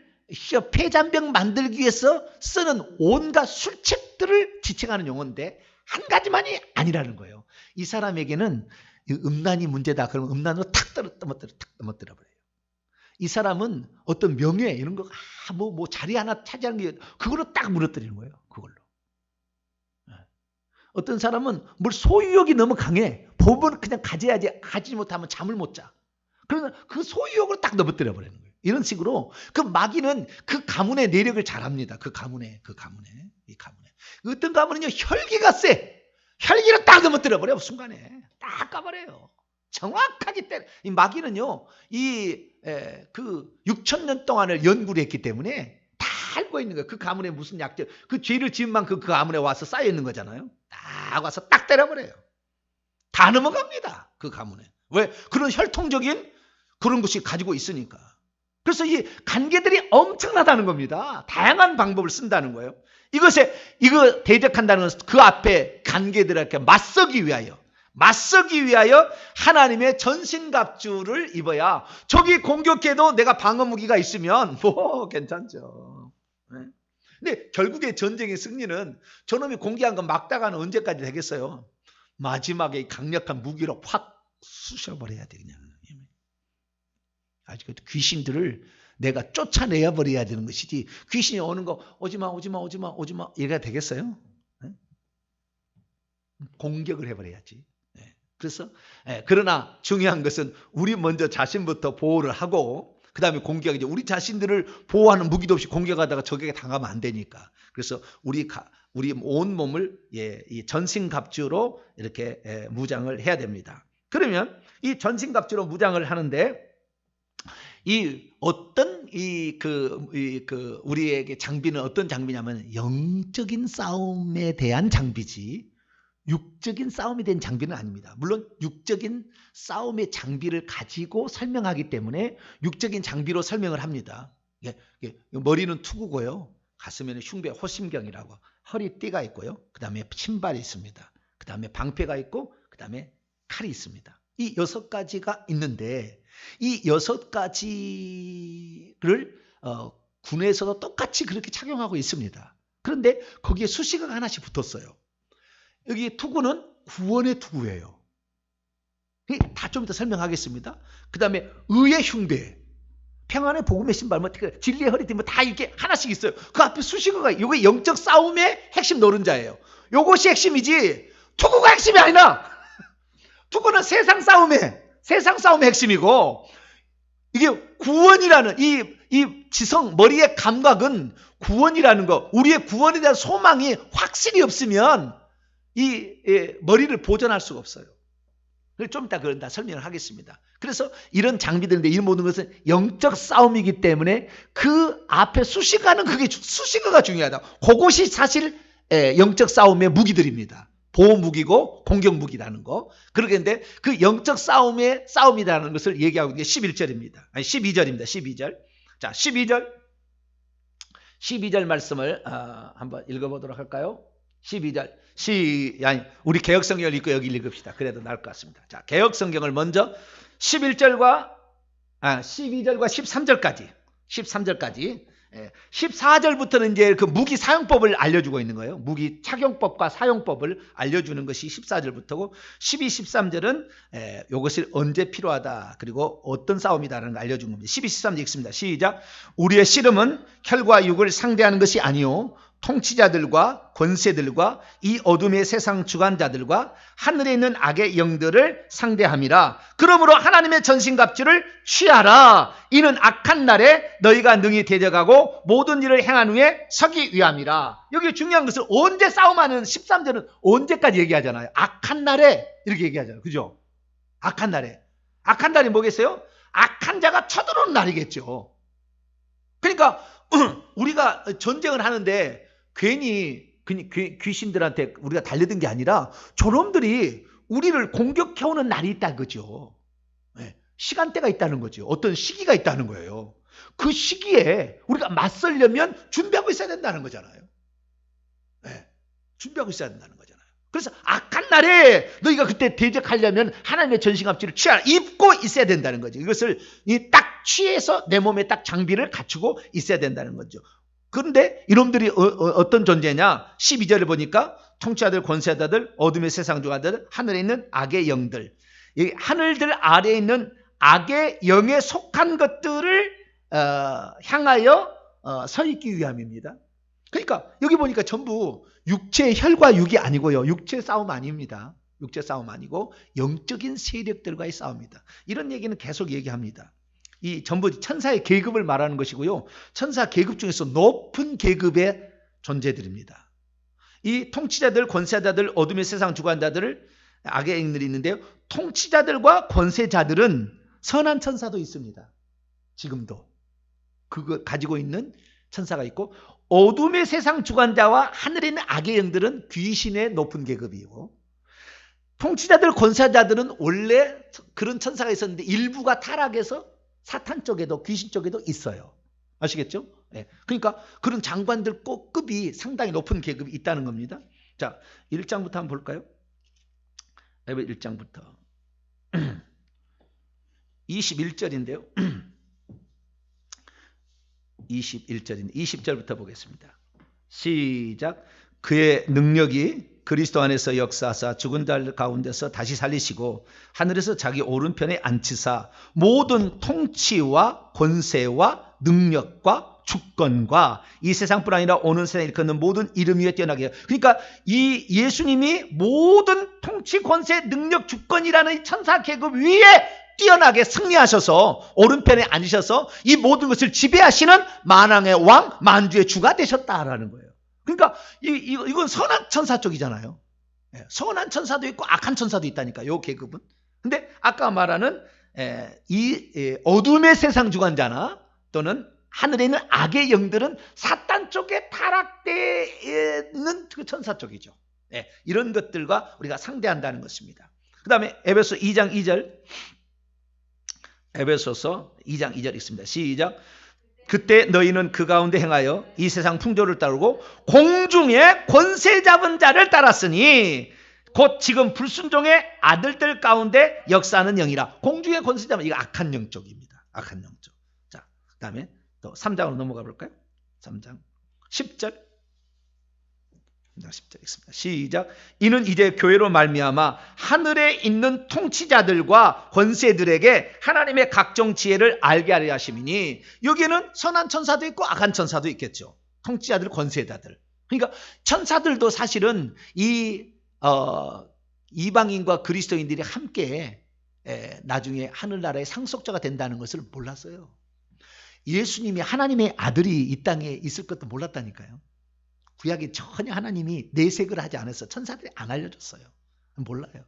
폐잔병 만들기 위해서 쓰는 온갖 술책들을 지칭하는 용어인데 한 가지만이 아니라는 거예요. 이 사람에게는 음란이 문제다. 그러면 음란으로 탁 떨어뜨려 버려요. 이 사람은 어떤 명예 이런 거 뭐 자리 하나 차지하는 게 그걸로 딱 무너뜨리는 거예요. 그걸로. 어떤 사람은 뭘 소유욕이 너무 강해. 법은 그냥 가져야지. 가지지 못하면 잠을 못 자. 그러면 그 소유욕으로 딱 넘어뜨려 버리는 거예요. 이런 식으로 그 마귀는 그 가문의 내력을 잘합니다. 이 가문에. 어떤 가문은요 혈기가 세. 혈기를 딱 넘어뜨려 버려요. 순간에 딱 까버려요. 정확하게 때려. 이 마귀는요 그 6,000년 동안을 연구를 했기 때문에 다 알고 있는 거예요. 그 가문에 무슨 약점, 그 죄를 지은 만큼 그 가문에 와서 쌓여 있는 거잖아요. 딱 와서 딱 때려버려요. 다 넘어갑니다. 그 가문에. 왜? 그런 혈통적인 그런 것이 가지고 있으니까. 그래서 이 간계들이 엄청나다는 겁니다. 다양한 방법을 쓴다는 거예요. 이거 대적한다는 것은 그 앞에 간계들에게 맞서기 위하여 하나님의 전신갑주를 입어야 적이 공격해도 내가 방어무기가 있으면 뭐 괜찮죠. 근데 결국에 전쟁의 승리는 저놈이 공개한 건 막다가는 언제까지 되겠어요? 마지막에 강력한 무기로 확 쑤셔버려야 돼 그냥. 아직까지 귀신들을 내가 쫓아내야 버려야 되는 것이지 귀신이 오는 거 오지마 이래야 되겠어요? 공격을 해버려야지. 그래서 그러나 중요한 것은 우리 먼저 자신부터 보호를 하고 그 다음에 공격이죠. 우리 자신들을 보호하는 무기도 없이 공격하다가 적에게 당하면 안 되니까. 그래서 우리 온 몸을 이 전신갑주로 이렇게 무장을 해야 됩니다. 그러면 이 전신갑주로 무장을 하는데 이 어떤 우리에게 장비는 어떤 장비냐면 영적인 싸움에 대한 장비지 육적인 싸움에 대한 장비는 아닙니다. 물론 육적인 싸움의 장비를 가지고 설명하기 때문에 육적인 장비로 설명을 합니다. 머리는 투구고요. 가슴에는 흉배, 호심경이라고 허리띠가 있고요. 그 다음에 신발이 있습니다. 그 다음에 방패가 있고 그 다음에 칼이 있습니다. 이 6가지가 있는데 이 6가지를 군에서도 똑같이 그렇게 착용하고 있습니다. 그런데 거기에 수식어가 하나씩 붙었어요. 여기 투구는 구원의 투구예요. 다 좀 이따 설명하겠습니다. 그 다음에 의의 흉배, 평안의 복음의 신발, 진리의 허리띠 다 이렇게 하나씩 있어요. 그 앞에 수식어가 이게 영적 싸움의 핵심 노른자예요. 이것이 핵심이지 투구가 핵심이 아니라 투구는 세상 싸움의 핵심이고 이게 구원이라는 이 지성 머리의 감각은 구원이라는 거, 우리의 구원에 대한 소망이 확실히 없으면 이 머리를 보존할 수가 없어요. 좀 이따 그런 다 설명을 하겠습니다. 그래서 이런 장비들인데 이 모든 것은 영적 싸움이기 때문에 그 앞에 수식어는 그게 수식어가 중요하다. 그것이 사실 영적 싸움의 무기들입니다. 보호 무기고 공격 무기라는 거. 그러겠는데 그 영적 싸움의 싸움이라는 것을 얘기하고 있는 게 11절입니다. 아니 12절입니다. 12절. 자, 12절 말씀을 한번 읽어보도록 할까요? 12절. 우리 개역성경을 읽고 여기 읽읍시다. 그래도 나을 것 같습니다. 자, 개역성경을 먼저 12절과 13절까지 14절부터는 이제 그 무기 사용법을 알려주고 있는 거예요. 무기 착용법과 사용법을 알려주는 것이 14절부터고 12, 13절은 이것이 언제 필요하다 그리고 어떤 싸움이다라는 걸 알려준 겁니다. 12, 13절 읽습니다. 시작. 우리의 씨름은 혈과 육을 상대하는 것이 아니요 통치자들과 권세들과 이 어둠의 세상 주관자들과 하늘에 있는 악의 영들을 상대함이라. 그러므로 하나님의 전신갑주를 취하라. 이는 악한 날에 너희가 능히 대적하고 모든 일을 행한 후에 서기 위함이라. 여기 중요한 것은 언제 싸움하는 13절은 언제까지 얘기하잖아요. 악한 날에 이렇게 얘기하잖아요. 그죠? 악한 날에. 악한 날이 뭐겠어요? 악한 자가 쳐들어오는 날이겠죠. 그러니까 우리가 전쟁을 하는데 괜히 귀신들한테 우리가 달려든 게 아니라 저놈들이 우리를 공격해오는 날이 있다는 거죠. 시간대가 있다는 거죠. 어떤 시기가 있다는 거예요. 그 시기에 우리가 맞설려면 준비하고 있어야 된다는 거잖아요. 준비하고 있어야 된다는 거잖아요. 그래서 악한 날에 너희가 그때 대적하려면 하나님의 전신갑주를 취하라. 입고 있어야 된다는 거죠. 이것을 딱 취해서 내 몸에 딱 장비를 갖추고 있어야 된다는 거죠. 그런데 이놈들이 어떤 존재냐? 12절을 보니까 통치자들, 권세자들, 어둠의 세상 주관자들, 하늘에 있는 악의 영들. 이 하늘들 아래에 있는 악의 영에 속한 것들을 향하여 서 있기 위함입니다. 그러니까 여기 보니까 전부 육체의 혈과 육이 아니고요. 육체 싸움 아닙니다. 육체 싸움 아니고 영적인 세력들과의 싸움입니다. 이런 얘기는 계속 얘기합니다. 이 전부 천사의 계급을 말하는 것이고요. 천사 계급 중에서 높은 계급의 존재들입니다. 이 통치자들, 권세자들, 어둠의 세상 주관자들, 악의 영들이 있는데요. 통치자들과 권세자들은 선한 천사도 있습니다. 지금도. 그거 가지고 있는 천사가 있고 어둠의 세상 주관자와 하늘에 있는 악의 영들은 귀신의 높은 계급이고 통치자들, 권세자들은 원래 그런 천사가 있었는데 일부가 타락해서 사탄 쪽에도 귀신 쪽에도 있어요. 아시겠죠? 그러니까 그런 장관들 급이 상당히 높은 계급이 있다는 겁니다. 자, 1장부터 한번 볼까요? 1장부터 21절인데요. 21절인데 20절부터 보겠습니다. 시작. 그의 능력이 그리스도 안에서 역사하사 죽은 자들 가운데서 다시 살리시고 하늘에서 자기 오른편에 앉히사 모든 통치와 권세와 능력과 주권과 이 세상뿐 아니라 오는 세상에 일컫는 모든 이름 위에 뛰어나게 해요. 그러니까 이 예수님이 모든 통치, 권세, 능력, 주권이라는 천사 계급 위에 뛰어나게 승리하셔서 오른편에 앉으셔서 이 모든 것을 지배하시는 만왕의 왕, 만주의 주가 되셨다라는 거예요. 그러니까 이건 선한 천사 쪽이잖아요. 선한 천사도 있고 악한 천사도 있다니까, 요 계급은. 근데 아까 말하는 이 어둠의 세상 주관자나 또는 하늘에 있는 악의 영들은 사탄 쪽에 타락되는 그 천사 쪽이죠. 이런 것들과 우리가 상대한다는 것입니다. 그 다음에 에베소 2장 2절, 에베소서 2장 2절 있습니다. 시작. 그때 너희는 그 가운데 행하여 이 세상 풍조를 따르고 공중의 권세 잡은 자를 따랐으니 곧 지금 불순종의 아들들 가운데 역사하는 영이라. 공중의 권세 잡은, 이거 악한 영 쪽입니다. 악한 영 쪽. 자, 그 다음에 또 3장으로 넘어가 볼까요? 3장 10절. 10절 읽습니다. 시작. 이는 이제 교회로 말미암아 하늘에 있는 통치자들과 권세들에게 하나님의 각종 지혜를 알게 하려 하심이니, 여기에는 선한 천사도 있고 악한 천사도 있겠죠. 통치자들, 권세자들. 그러니까 천사들도 사실은 이 이방인과 그리스도인들이 함께 나중에 하늘나라의 상속자가 된다는 것을 몰랐어요. 예수님이 하나님의 아들이 이 땅에 있을 것도 몰랐다니까요. 구약에 전혀 하나님이 내색을 하지 않았어요. 천사들이 안 알려줬어요. 몰라요.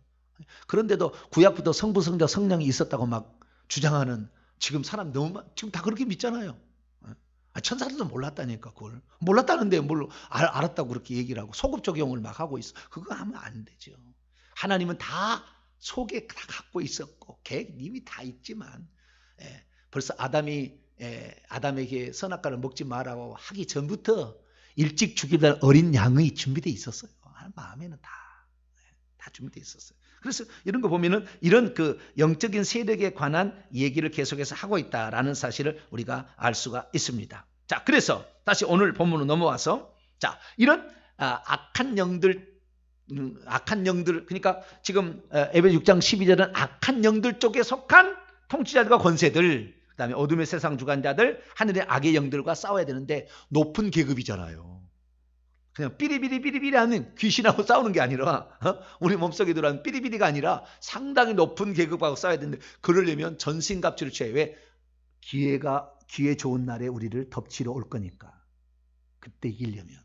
그런데도 구약부터 성부, 성자, 성령이 있었다고 막 주장하는 지금 사람 너무 지금 다 그렇게 믿잖아요. 천사들도 몰랐다니까. 그걸 몰랐다는데 뭘 알았다고 그렇게 얘기를 하고 소급 적용을 막 하고 있어. 그거 하면 안 되죠. 하나님은 다 속에 다 갖고 있었고 계획 이미 다 있지만 벌써 아담에게 선악과를 먹지 마라고 하기 전부터 일찍 죽이려는 어린 양의 준비되어 있었어요. 마음에는 다 준비되어 있었어요. 그래서 이런 거 보면은 이런 그 영적인 세력에 관한 얘기를 계속해서 하고 있다라는 사실을 우리가 알 수가 있습니다. 자, 그래서 다시 오늘 본문으로 넘어와서 자, 이런 악한 영들 그러니까 지금 에베소 6장 12절은 악한 영들 쪽에 속한 통치자들과 권세들, 그 다음에 어둠의 세상 주관자들, 하늘의 악의 영들과 싸워야 되는데 높은 계급이잖아요. 그냥 삐리비리 하는 귀신하고 싸우는 게 아니라 우리 몸속에 들어가는 삐리비리가 아니라 상당히 높은 계급하고 싸워야 되는데, 그러려면 전신갑주를 취해. 왜? 기회 좋은 날에 우리를 덮치러 올 거니까. 그때 이기려면.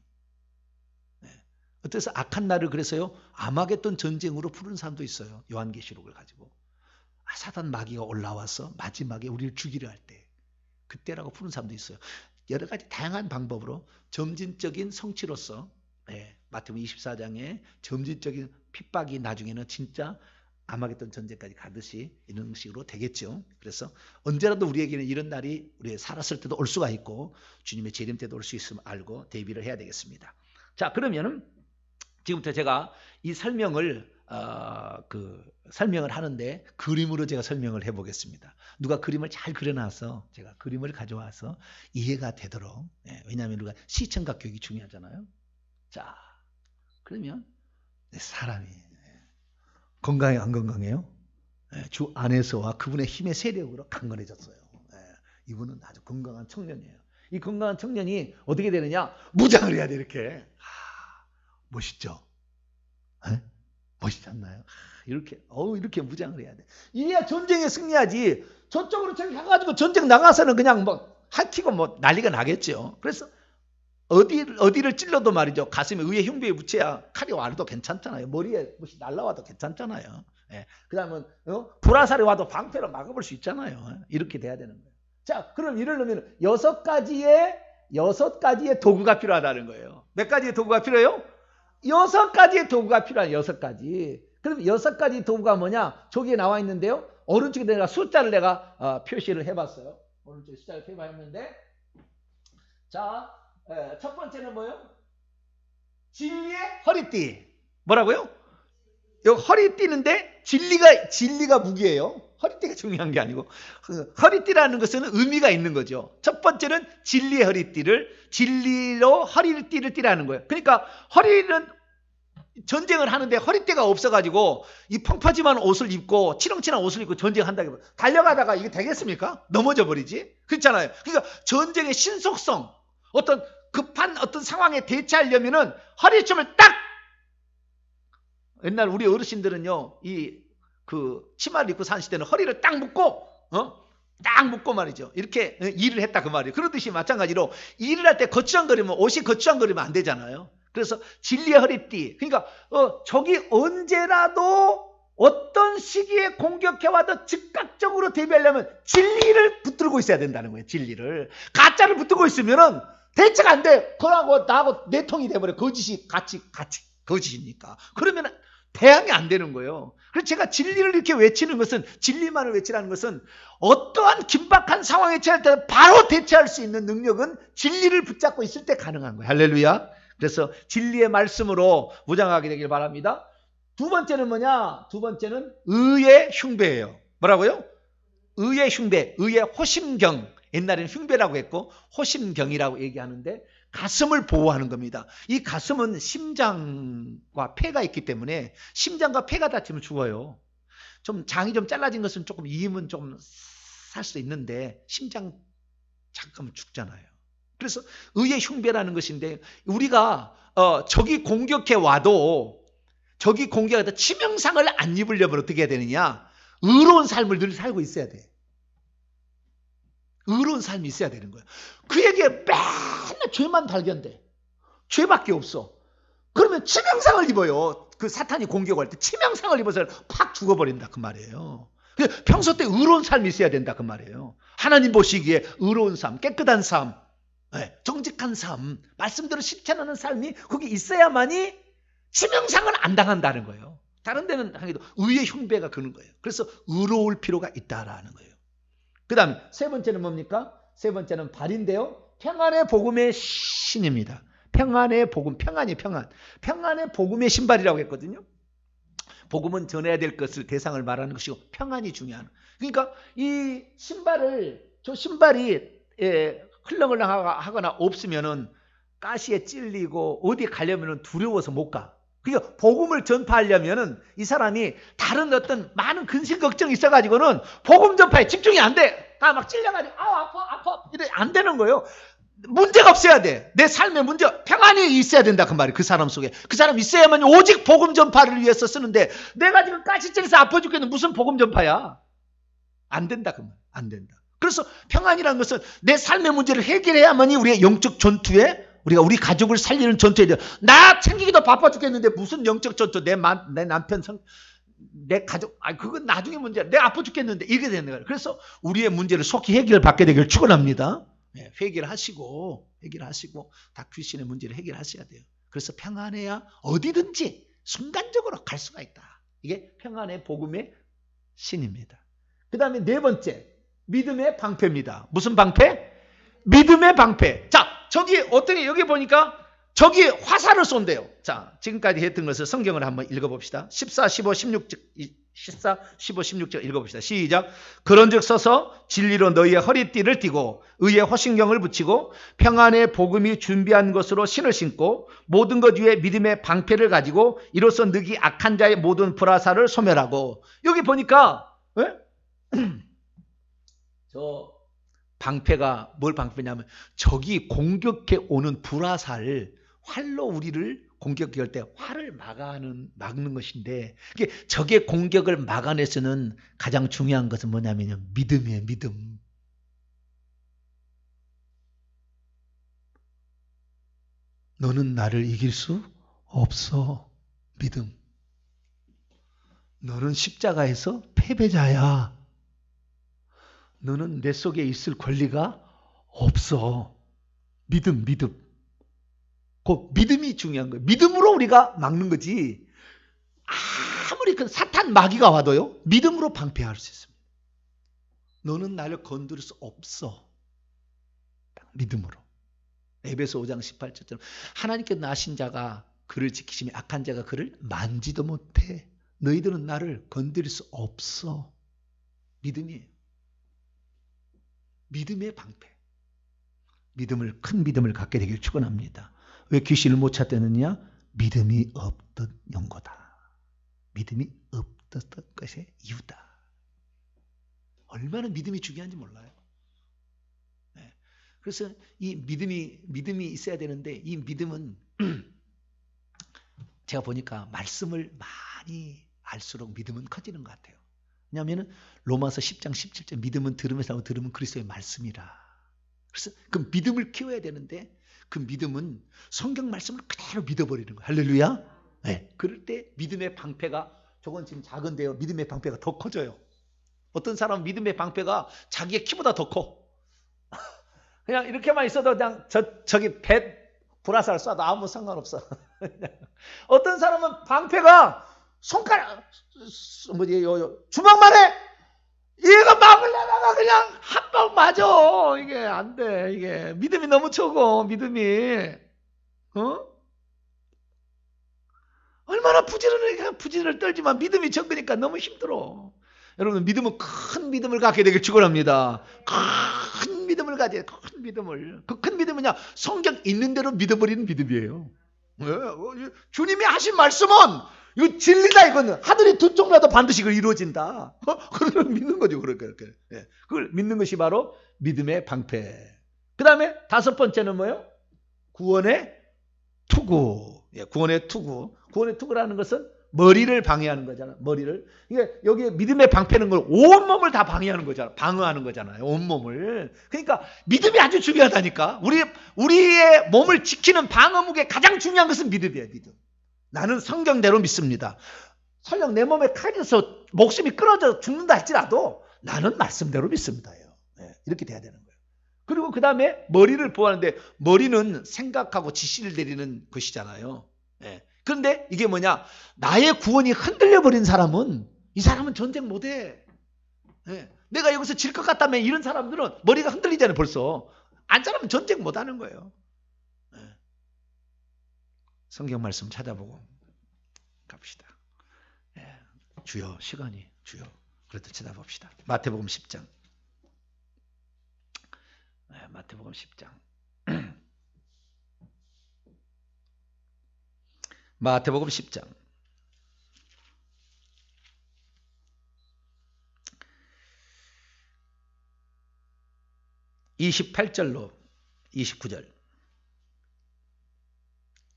어때서 악한 날을 그래서요 아마겟돈 전쟁으로 부르는 사람도 있어요. 요한계시록을 가지고 사단 마귀가 올라와서 마지막에 우리를 죽이려 할 때, 그때라고 부르는 사람도 있어요. 여러 가지 다양한 방법으로 점진적인 성취로서 마태복음 24장에 점진적인 핍박이 나중에는 진짜 아마겟돈 전쟁까지 가듯이 이런 식으로 되겠죠. 그래서 언제라도 우리에게는 이런 날이 우리 살았을 때도 올 수가 있고 주님의 재림 때도 올 수 있음을 알고 대비를 해야 되겠습니다. 자, 그러면은 지금부터 제가 이 설명을 설명을 하는데 그림으로 제가 설명을 해보겠습니다. 누가 그림을 잘 그려놔서 제가 그림을 가져와서 이해가 되도록. 왜냐하면 우리가 시청각 교육이 중요하잖아요. 자, 그러면 사람이 건강해 안 건강해요? 주 안에서와 그분의 힘의 세력으로 강건해졌어요. 이분은 아주 건강한 청년이에요. 이 건강한 청년이 어떻게 되느냐? 무장을 해야 돼. 이렇게. 멋있죠? 멋있지 않나요? 이렇게 무장을 해야 돼. 이래야 전쟁에 승리하지. 저쪽으로 저기 가가지고 전쟁 나가서는 그냥 핥히고 난리가 나겠죠. 그래서 어디를 찔러도 말이죠. 가슴에 의의 흉배에 묻혀야 칼이 와도 괜찮잖아요. 머리에 무엇이 날라와도 괜찮잖아요. 그 다음은 불화살이 와도 방패로 막아볼 수 있잖아요. 이렇게 돼야 되는 거예요. 자, 그럼 이러려면 6가지의 도구가 필요하다는 거예요. 몇 가지의 도구가 필요해요? 6가지의 도구가 필요한 6가지. 그럼 6가지 도구가 뭐냐? 저기에 나와 있는데요. 오른쪽에 내가 숫자를 표시를 해봤어요. 오른쪽에 숫자를 표시했는데, 자, 첫 번째는 뭐예요? 진리의 허리띠. 뭐라고요? 여기 허리띠인데 진리가 무기예요. 허리띠가 중요한 게 아니고, 허리띠라는 것은 의미가 있는 거죠. 첫 번째는 진리의 진리로 허리띠를 띠라는 거예요. 그러니까 허리는 전쟁을 하는데 허리띠가 없어가지고 이 펑퍼짐한 옷을 입고 치렁치렁한 옷을 입고 전쟁한다고 달려가다가 이게 되겠습니까? 넘어져 버리지. 그렇잖아요. 그러니까 전쟁의 신속성, 어떤 급한 어떤 상황에 대처하려면은 허리춤을 딱, 옛날 우리 어르신들은요 치마를 입고 사는 시대는 허리를 딱 묶고 말이죠. 이렇게 일을 했다 그 말이에요. 그러듯이 마찬가지로 일을 할 때 거추장거리면 옷이 거추장거리면 안 되잖아요. 그래서 진리의 허리띠. 그러니까 적이 언제라도 어떤 시기에 공격해와도 즉각적으로 대비하려면 진리를 붙들고 있어야 된다는 거예요. 진리를. 가짜를 붙들고 있으면은 대체가 안 돼. 그러고 나하고 내통이 돼버려. 거짓이 같이 거짓이니까. 그러면 대항이 안 되는 거예요. 그래서 제가 진리를 이렇게 외치는 것은, 진리만을 외치라는 것은 어떠한 긴박한 상황에 처할 때 바로 대처할 수 있는 능력은 진리를 붙잡고 있을 때 가능한 거예요. 할렐루야. 그래서 진리의 말씀으로 무장하게 되길 바랍니다. 두 번째는 뭐냐? 두 번째는 의의 흉배예요. 뭐라고요? 의의 흉배, 의의 호심경. 옛날에는 흉배라고 했고 호심경이라고 얘기하는데 가슴을 보호하는 겁니다. 이 가슴은 심장과 폐가 있기 때문에 심장과 폐가 다치면 죽어요. 장이 좀 잘라진 것은 조금 이음은 좀 살 수 있는데 심장 잠깐만 죽잖아요. 그래서 의의 흉배라는 것인데, 우리가 적이 공격해 와도 치명상을 안 입으려면 어떻게 해야 되느냐? 의로운 삶을 늘 살고 있어야 돼. 의로운 삶이 있어야 되는 거예요. 그에게 맨날 죄만 발견돼. 죄밖에 없어. 그러면 치명상을 입어요. 그 사탄이 공격할 때 치명상을 입어서 팍 죽어버린다 그 말이에요. 평소 때 의로운 삶이 있어야 된다 그 말이에요. 하나님 보시기에 의로운 삶, 깨끗한 삶, 정직한 삶, 말씀대로 실천하는 삶이 거기 있어야만이 치명상을 안 당한다는 거예요. 다른 데는 하기도 의의 흉배가 그런 거예요. 그래서 의로울 필요가 있다라는 거예요. 그 다음 세 번째는 뭡니까? 세 번째는 발인데요. 평안의 복음의 신입니다. 평안의 복음, 평안이 평안. 평안의 복음의 신발이라고 했거든요. 복음은 전해야 될 것을 대상을 말하는 것이고 평안이 중요한. 그러니까 이 신발이 흘렁흘렁하거나 없으면은 가시에 찔리고 어디 가려면은 두려워서 못 가. 그러니까 복음을 전파하려면은 이 사람이 다른 어떤 많은 근심 걱정이 있어가지고는 복음 전파에 집중이 안 돼. 다 막 찔려가지고 아파 이래 안 되는 거예요. 문제가 없어야 돼. 내 삶에 문제 평안이 있어야 된다 그 말이에요. 그 사람 속에 그 사람 있어야만 오직 복음 전파를 위해서 쓰는데 내가 지금 가시 찔려서 아파 죽겠는데 무슨 복음 전파야? 안 된다 그 말. 안 된다. 그래서 평안이라는 것은 내 삶의 문제를 해결해야만이 우리의 영적 전투에 우리가 우리 가족을 살리는 전투에 대해 나 챙기기도 바빠 죽겠는데 무슨 영적 전투 내 남편 내 가족 그건 나중에 문제야. 내가 아파 죽겠는데 이게 되는 거예요. 그래서 우리의 문제를 속히 해결받게 되길 축원합니다. 해결하시고 다 귀신의 문제를 해결하셔야 돼요. 그래서 평안해야 어디든지 순간적으로 갈 수가 있다. 이게 평안의 복음의 신입니다. 그 다음에 네 번째 믿음의 방패입니다. 무슨 방패? 믿음의 방패. 자, 저기 어떻게 여기 보니까 저기 화살을 쏜대요. 자, 지금까지 했던 것을 성경을 한번 읽어봅시다. 14, 15, 16절 읽어봅시다. 시작. 그런즉 서서 진리로 너희의 허리띠를 띠고 의의 허신경을 붙이고 평안의 복음이 준비한 것으로 신을 신고 모든 것 위에 믿음의 방패를 가지고 이로써 너희 악한 자의 모든 불화살을 소멸하고. 여기 보니까 저 방패가 뭘 방패냐면 적이 공격해 오는 불화살 활로 우리를 공격할 때 활을 막는 것인데 적의 공격을 막아내서는 가장 중요한 것은 뭐냐면요. 믿음이에요. 믿음. 너는 나를 이길 수 없어. 믿음. 너는 십자가에서 패배자야. 너는 내 속에 있을 권리가 없어. 믿음. 그 믿음이 중요한 거예요. 믿음으로 우리가 막는 거지. 아무리 그 사탄 마귀가 와도요. 믿음으로 방패할 수 있습니다. 너는 나를 건드릴 수 없어. 믿음으로. 에베소 5장 18절처럼 하나님께서 나신 자가 그를 지키시며 악한 자가 그를 만지도 못해. 너희들은 나를 건드릴 수 없어. 믿음이에요. 믿음의 방패. 큰 믿음을 갖게 되길 축원합니다. 왜 귀신을 못 쫓아내느냐? 믿음이 없던 연고다. 믿음이 없었던 것의 이유다. 얼마나 믿음이 중요한지 몰라요. 네. 그래서 이 믿음이 있어야 되는데 이 믿음은 제가 보니까 말씀을 많이 알수록 믿음은 커지는 것 같아요. 왜냐하면 로마서 10장 17절 믿음은 들음에서 나고 들음은 그리스도의 말씀이라. 그래서 그 믿음을 키워야 되는데 그 믿음은 성경 말씀을 그대로 믿어버리는 거예요. 할렐루야. 네. 그럴 때 믿음의 방패가 저건 지금 작은데요. 믿음의 방패가 더 커져요. 어떤 사람은 믿음의 방패가 자기의 키보다 더 커. 그냥 이렇게만 있어도 그냥 저기 배 불화살 쏴도 아무 상관없어. 어떤 사람은 방패가 손가락 주먹만 해. 얘가 막으려다가 그냥 한 방 맞아. 이게 안 돼. 이게 믿음이 너무 적어. 믿음이 얼마나 부지런을 떨지만 믿음이 적으니까 너무 힘들어. 여러분 믿음은 큰 믿음을 갖게 되길 축원합니다. 큰 믿음을 가져야 돼. 큰 믿음을. 그 큰 믿음은요. 성경 있는 대로 믿어버리는 믿음이에요. 주님이 하신 말씀은 이거 진리다. 이거는 하늘이 두 쪽 나도 반드시 그걸 이루어진다. 그걸 믿는 거죠. 그렇게. 그걸 믿는 것이 바로 믿음의 방패. 그 다음에 다섯 번째는 뭐예요? 구원의 투구. 구원의 투구. 구원의 투구라는 것은 머리를 방해하는 거잖아. 머리를. 이게 여기 믿음의 방패는 걸 온몸을 다 방해하는 거잖아. 방어하는 거잖아요. 온몸을. 그러니까 믿음이 아주 중요하다니까. 우리의 몸을 지키는 방어무게 가장 중요한 것은 믿음이에요. 믿음. 나는 성경대로 믿습니다. 설령 내 몸에 칼이 있어 목숨이 끊어져 죽는다 할지라도 나는 말씀대로 믿습니다. 이렇게 돼야 되는 거예요. 그리고 그 다음에 머리를 보호하는데 머리는 생각하고 지시를 내리는 것이잖아요. 그런데 이게 뭐냐? 나의 구원이 흔들려버린 사람은 이 사람은 전쟁 못해. 내가 여기서 질 것 같다면 이런 사람들은 머리가 흔들리잖아요. 벌써. 안 잘하면 전쟁 못하는 거예요. 성경 말씀 찾아보고 갑시다. 주여 시간이 주여 그렇다 쳐다봅시다. 마태복음 10장. 마태복음 10장. 마태복음 10장. 28절로 29절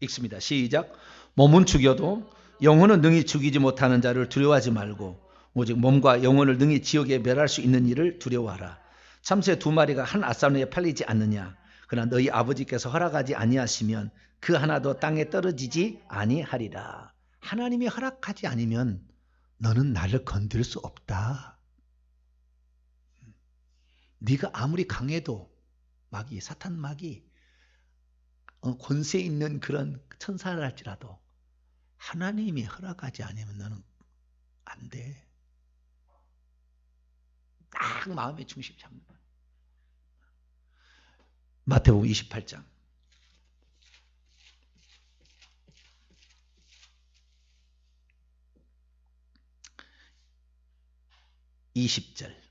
읽습니다. 시작. 몸은 죽여도 영혼은 능히 죽이지 못하는 자를 두려워하지 말고 오직 몸과 영혼을 능히 지옥에 멸할 수 있는 일을 두려워하라. 참새 2마리가 한 앗사노에 팔리지 않느냐. 그러나 너희 아버지께서 허락하지 아니하시면 그 하나도 땅에 떨어지지 아니하리라. 하나님이 허락하지 않으면 너는 나를 건드릴 수 없다. 네가 아무리 강해도 마귀, 사탄 마귀, 권세 있는 그런 천사를 할지라도 하나님이 허락하지 않으면 너는 안 돼. 딱 마음의 중심 잡는 거야. 마태복음 28장. (20절)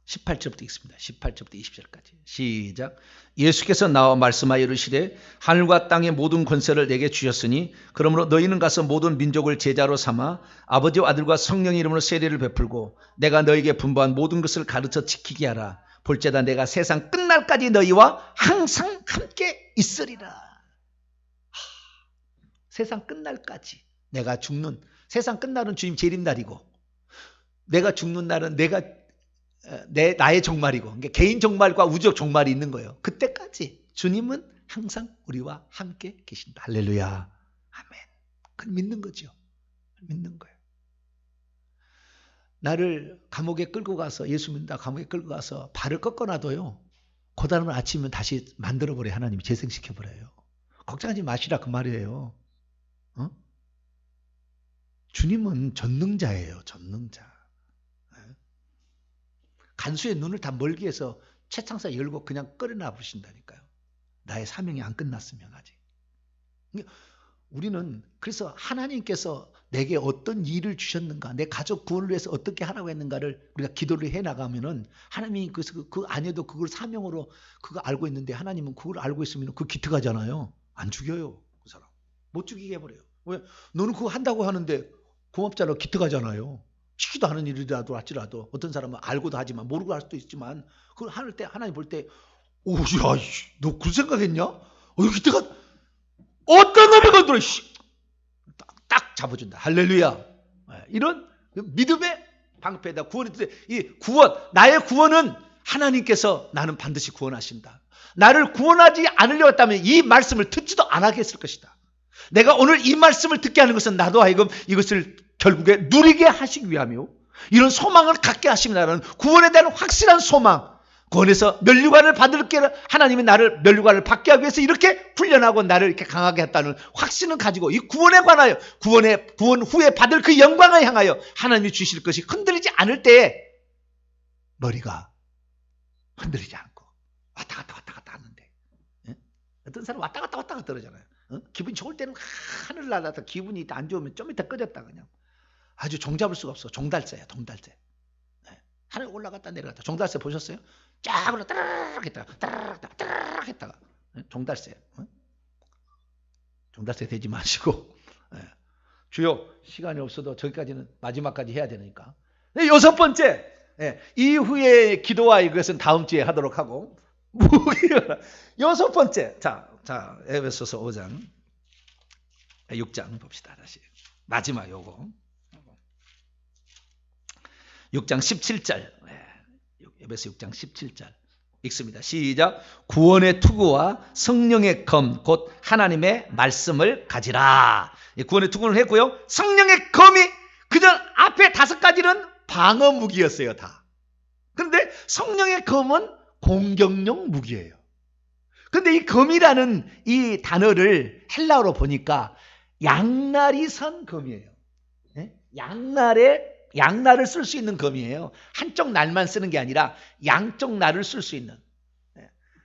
18절부터 읽습니다. 18절부터 20절까지 시작. 예수께서 나와 말씀하여 이르시되 하늘과 땅의 모든 권세를 내게 주셨으니 그러므로 너희는 가서 모든 민족을 제자로 삼아 아버지와 아들과 성령의 이름으로 세례를 베풀고 내가 너희에게 분부한 모든 것을 가르쳐 지키게 하라. 볼지어다 내가 세상 끝날까지 너희와 항상 함께 있으리라. 세상 끝날까지. 내가 죽는, 세상 끝날은 주님 재림날이고 내가 죽는 날은 나의 종말이고, 그러니까 개인 종말과 우주적 종말이 있는 거예요. 그때까지 주님은 항상 우리와 함께 계신다. 할렐루야. 아멘. 그걸 믿는 거죠. 믿는 거예요. 나를 감옥에 끌고 가서, 예수 믿는다 감옥에 끌고 가서 발을 꺾어놔도요, 그 다음날 아침이면 다시 만들어버려요. 하나님이 재생시켜버려요. 걱정하지 마시라 그 말이에요. 주님은 전능자예요. 전능자. 간수의 눈을 다 멀게 해서 채창사 열고 그냥 끌어놔 보신다니까요. 나의 사명이 안 끝났으면 아직. 우리는 그래서 하나님께서 내게 어떤 일을 주셨는가, 내 가족 구원을 위해서 어떻게 하라고 했는가를 우리가 기도를 해나가면은 하나님이 그 안에도 그걸 사명으로 그거 알고 있는데 하나님은 그걸 알고 있으면 그 기특하잖아요. 안 죽여요. 그 사람. 못 죽이게 해버려요. 왜? 너는 그거 한다고 하는데 고맙잖아. 기특하잖아요. 시키도 않은 일이라도 할지라도 어떤 사람은 알고도 하지만 모르고 할 수도 있지만 그걸 할 때 하나님 볼 때 오, 야, 너 그 생각했냐? 이렇게 때가 어떤 놈이 건드려? 딱 잡아준다. 할렐루야. 이런 믿음의 방패다. 구원이 이 구원, 나의 구원은 하나님께서 나는 반드시 구원하신다. 나를 구원하지 않으려고 했다면 이 말씀을 듣지도 않았을 것이다. 내가 오늘 이 말씀을 듣게 하는 것은 나도 하여금 이것을 결국에 누리게 하시기 위하며 이런 소망을 갖게 하십니다는 구원에 대한 확실한 소망, 구원에서 면류관을 받을 게 하나님이 나를 면류관을 받게 하기 위해서 이렇게 훈련하고 나를 이렇게 강하게 했다는 확신을 가지고 이 구원에 관하여 구원 후에 받을 그 영광을 향하여 하나님이 주실 것이 흔들리지 않을 때에 머리가 흔들리지 않고 왔다 갔다 하는데, 어떤 사람 왔다 갔다 그러잖아요. 기분이 좋을 때는 하늘 날아다 기분이 안 좋으면 좀 이따 꺼졌다 그냥. 아주 종잡을 수가 없어. 종달새야, 종달새. 하늘 올라갔다 내려갔다. 종달새 보셨어요? 쫙 올라 따라락 했다가 따라락 했다가. 종달새. 종달새 되지 마시고. 주요 시간이 없어도 저기까지는 마지막까지 해야 되니까. 6번째, 이후의 기도와 이것은 다음 주에 하도록 하고. 6번째, 자 에베소서 5장 6장 봅시다. 다시 마지막 요거 6장 17절, 에베소 6장 17절 읽습니다. 시작. 구원의 투구와 성령의 검 곧 하나님의 말씀을 가지라. 구원의 투구를 했고요. 성령의 검이 그전 앞에 5가지는 방어 무기였어요. 다. 그런데 성령의 검은 공격용 무기예요. 그런데 이 검이라는 이 단어를 헬라어로 보니까 양날이 선 검이에요. 양날을 쓸 수 있는 검이에요. 한쪽 날만 쓰는 게 아니라 양쪽 날을 쓸 수 있는.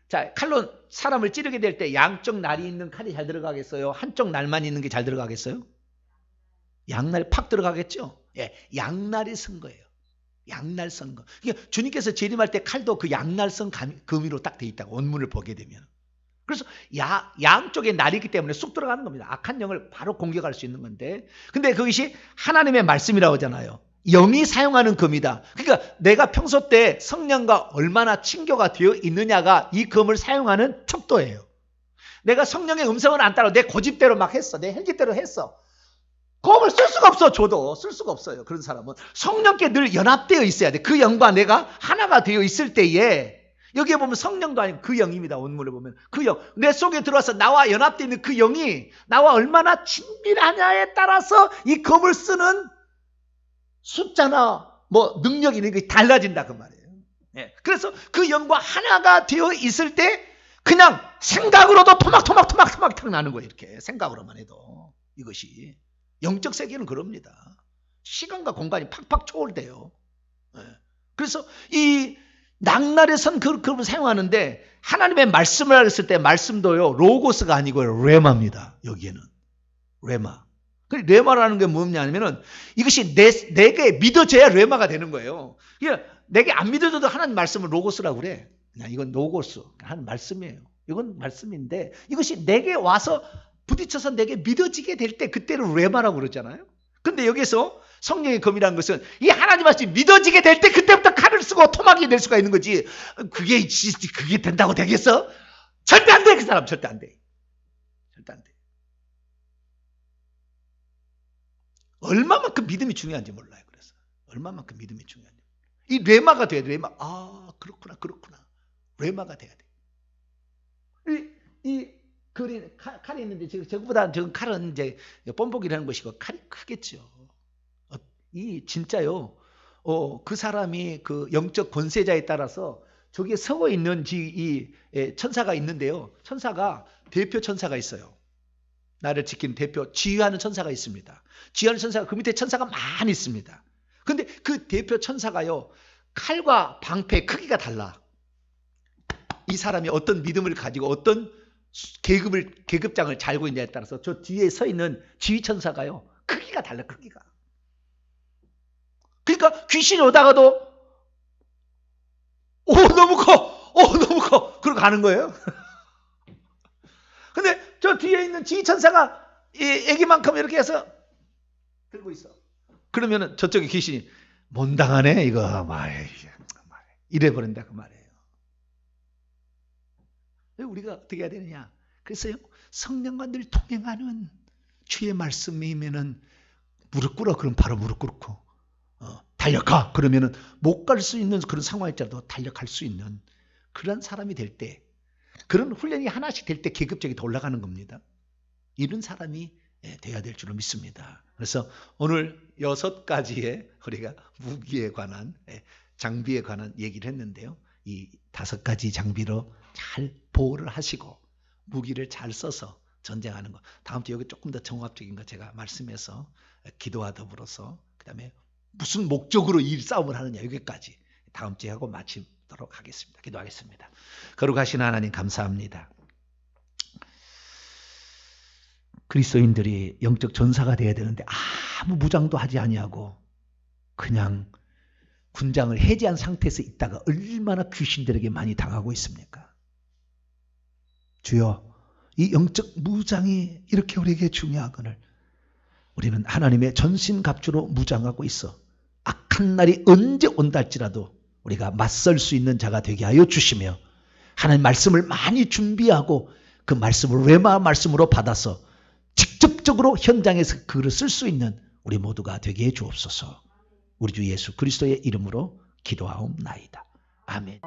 자, 칼로 사람을 찌르게 될 때 양쪽 날이 있는 칼이 잘 들어가겠어요? 한쪽 날만 있는 게 잘 들어가겠어요? 양날이 팍 들어가겠죠? 양날이 쓴 거예요. 양날선 검. 그러니까 주님께서 재림할 때 칼도 그 양날선 검으로 딱 돼 있다고 원문을 보게 되면. 그래서 양쪽에 날이 있기 때문에 쑥 들어가는 겁니다. 악한 영을 바로 공격할 수 있는 건데, 근데 그것이 하나님의 말씀이라고 하잖아요. 영이 사용하는 검이다. 그러니까 내가 평소 때 성령과 얼마나 친교가 되어 있느냐가 이 검을 사용하는 척도예요. 내가 성령의 음성을 안 따라 내 고집대로 막 했어. 내 헬기대로 했어. 검을 쓸 수가 없어. 줘도 쓸 수가 없어요. 그런 사람은 성령께 늘 연합되어 있어야 돼. 그 영과 내가 하나가 되어 있을 때에, 여기에 보면 성령도 아니고 그 영입니다. 원문을 보면 그 영, 내 속에 들어와서 나와 연합되어 있는 그 영이 나와 얼마나 친밀하냐에 따라서 이 검을 쓰는 숫자나 뭐 능력이 이런 게 달라진다 그 말이에요. 예. 그래서 그 영과 하나가 되어 있을 때 그냥 생각으로도 토막 나는 거예요. 이렇게 생각으로만 해도. 이것이 영적 세계는 그럽니다. 시간과 공간이 팍팍 초월돼요. 예. 그래서 이 낙날의 선 그걸 사용하는데, 하나님의 말씀을 했을 때 말씀도요 로고스가 아니고요 레마입니다. 여기에는 레마. 레마라는 게 뭐냐면은 이것이 내게 믿어져야 레마가 되는 거예요. 그러니까 내게 안 믿어져도 하나님 말씀을 로고스라고 그래. 그냥 이건 로고스, 하나님 말씀이에요. 이건 말씀인데 이것이 내게 와서 부딪혀서 내게 믿어지게 될 때 그때를 레마라고 그러잖아요. 근데 여기서 성령의 검이라는 것은 이 하나님 말씀이 믿어지게 될 때 그때부터 칼을 쓰고 토막이 될 수가 있는 거지. 그게 된다고 되겠어? 절대 안 돼. 그 사람 절대 안 돼. 절대 안 돼. 얼마만큼 믿음이 중요한지 몰라요. 그래서 얼마만큼 믿음이 중요한지. 이 레마가 돼야 돼. 레마. 아, 그렇구나. 레마가 돼야 돼. 이 칼이 있는데 저거보다 저 칼은 이제 뽐복이라는 것이고 칼이 크겠죠. 이 진짜요. 그 사람이 그 영적 권세자에 따라서 저기에 서고 있는 이 천사가 있는데요. 천사가 대표 천사가 있어요. 나를 지키는 대표 지휘하는 천사가 있습니다. 지휘하는 천사가 그 밑에 천사가 많이 있습니다. 근데 그 대표 천사가요 칼과 방패의 크기가 달라. 이 사람이 어떤 믿음을 가지고 어떤 계급장을 잘 알고 있냐에 따라서 저 뒤에 서 있는 지휘 천사가요 크기가 달라. 크기가. 그러니까 귀신이 오다가도 너무 커 그러고 가는 거예요. 근데 저 뒤에 있는 지휘 천사가 애기만큼 이렇게 해서 들고 있어. 그러면은 저쪽에 귀신이 못당하네 이거 이래 버린다 그 말이에요. 우리가 어떻게 해야 되느냐? 그래서요 성령과 늘 동행하는 주의 말씀이면은 무릎 꿇어. 그럼 바로 무릎 꿇고 달려가. 그러면은 못 갈 수 있는 그런 상황일지라도 달려갈 수 있는 그런 사람이 될 때, 그런 훈련이 하나씩 될 때 계급적이 더 올라가는 겁니다. 이런 사람이 돼야 될 줄로 믿습니다. 그래서 오늘 6가지의 우리가 무기에 관한 장비에 관한 얘기를 했는데요. 이 5가지 장비로 잘 보호를 하시고 무기를 잘 써서 전쟁하는 것. 다음 주에 여기 조금 더 종합적인 거 제가 말씀해서 기도와 더불어서 그 다음에 무슨 목적으로 이 싸움을 하느냐 여기까지 다음 주에 하고 마치도록 하겠습니다. 기도하겠습니다. 거룩하신 하나님 감사합니다. 그리스도인들이 영적 전사가 되어야 되는데 아무 무장도 하지 아니하고 그냥 군장을 해제한 상태에서 있다가 얼마나 귀신들에게 많이 당하고 있습니까? 주여, 이 영적 무장이 이렇게 우리에게 중요하거늘 우리는 하나님의 전신갑주로 무장하고 있어 악한 날이 언제 온다 할지라도 우리가 맞설 수 있는 자가 되게 하여 주시며, 하나님 말씀을 많이 준비하고 그 말씀을 레마 말씀으로 받아서 직접적으로 현장에서 그를 쓸 수 있는 우리 모두가 되게 해 주옵소서. 우리 주 예수 그리스도의 이름으로 기도하옵나이다. 아멘.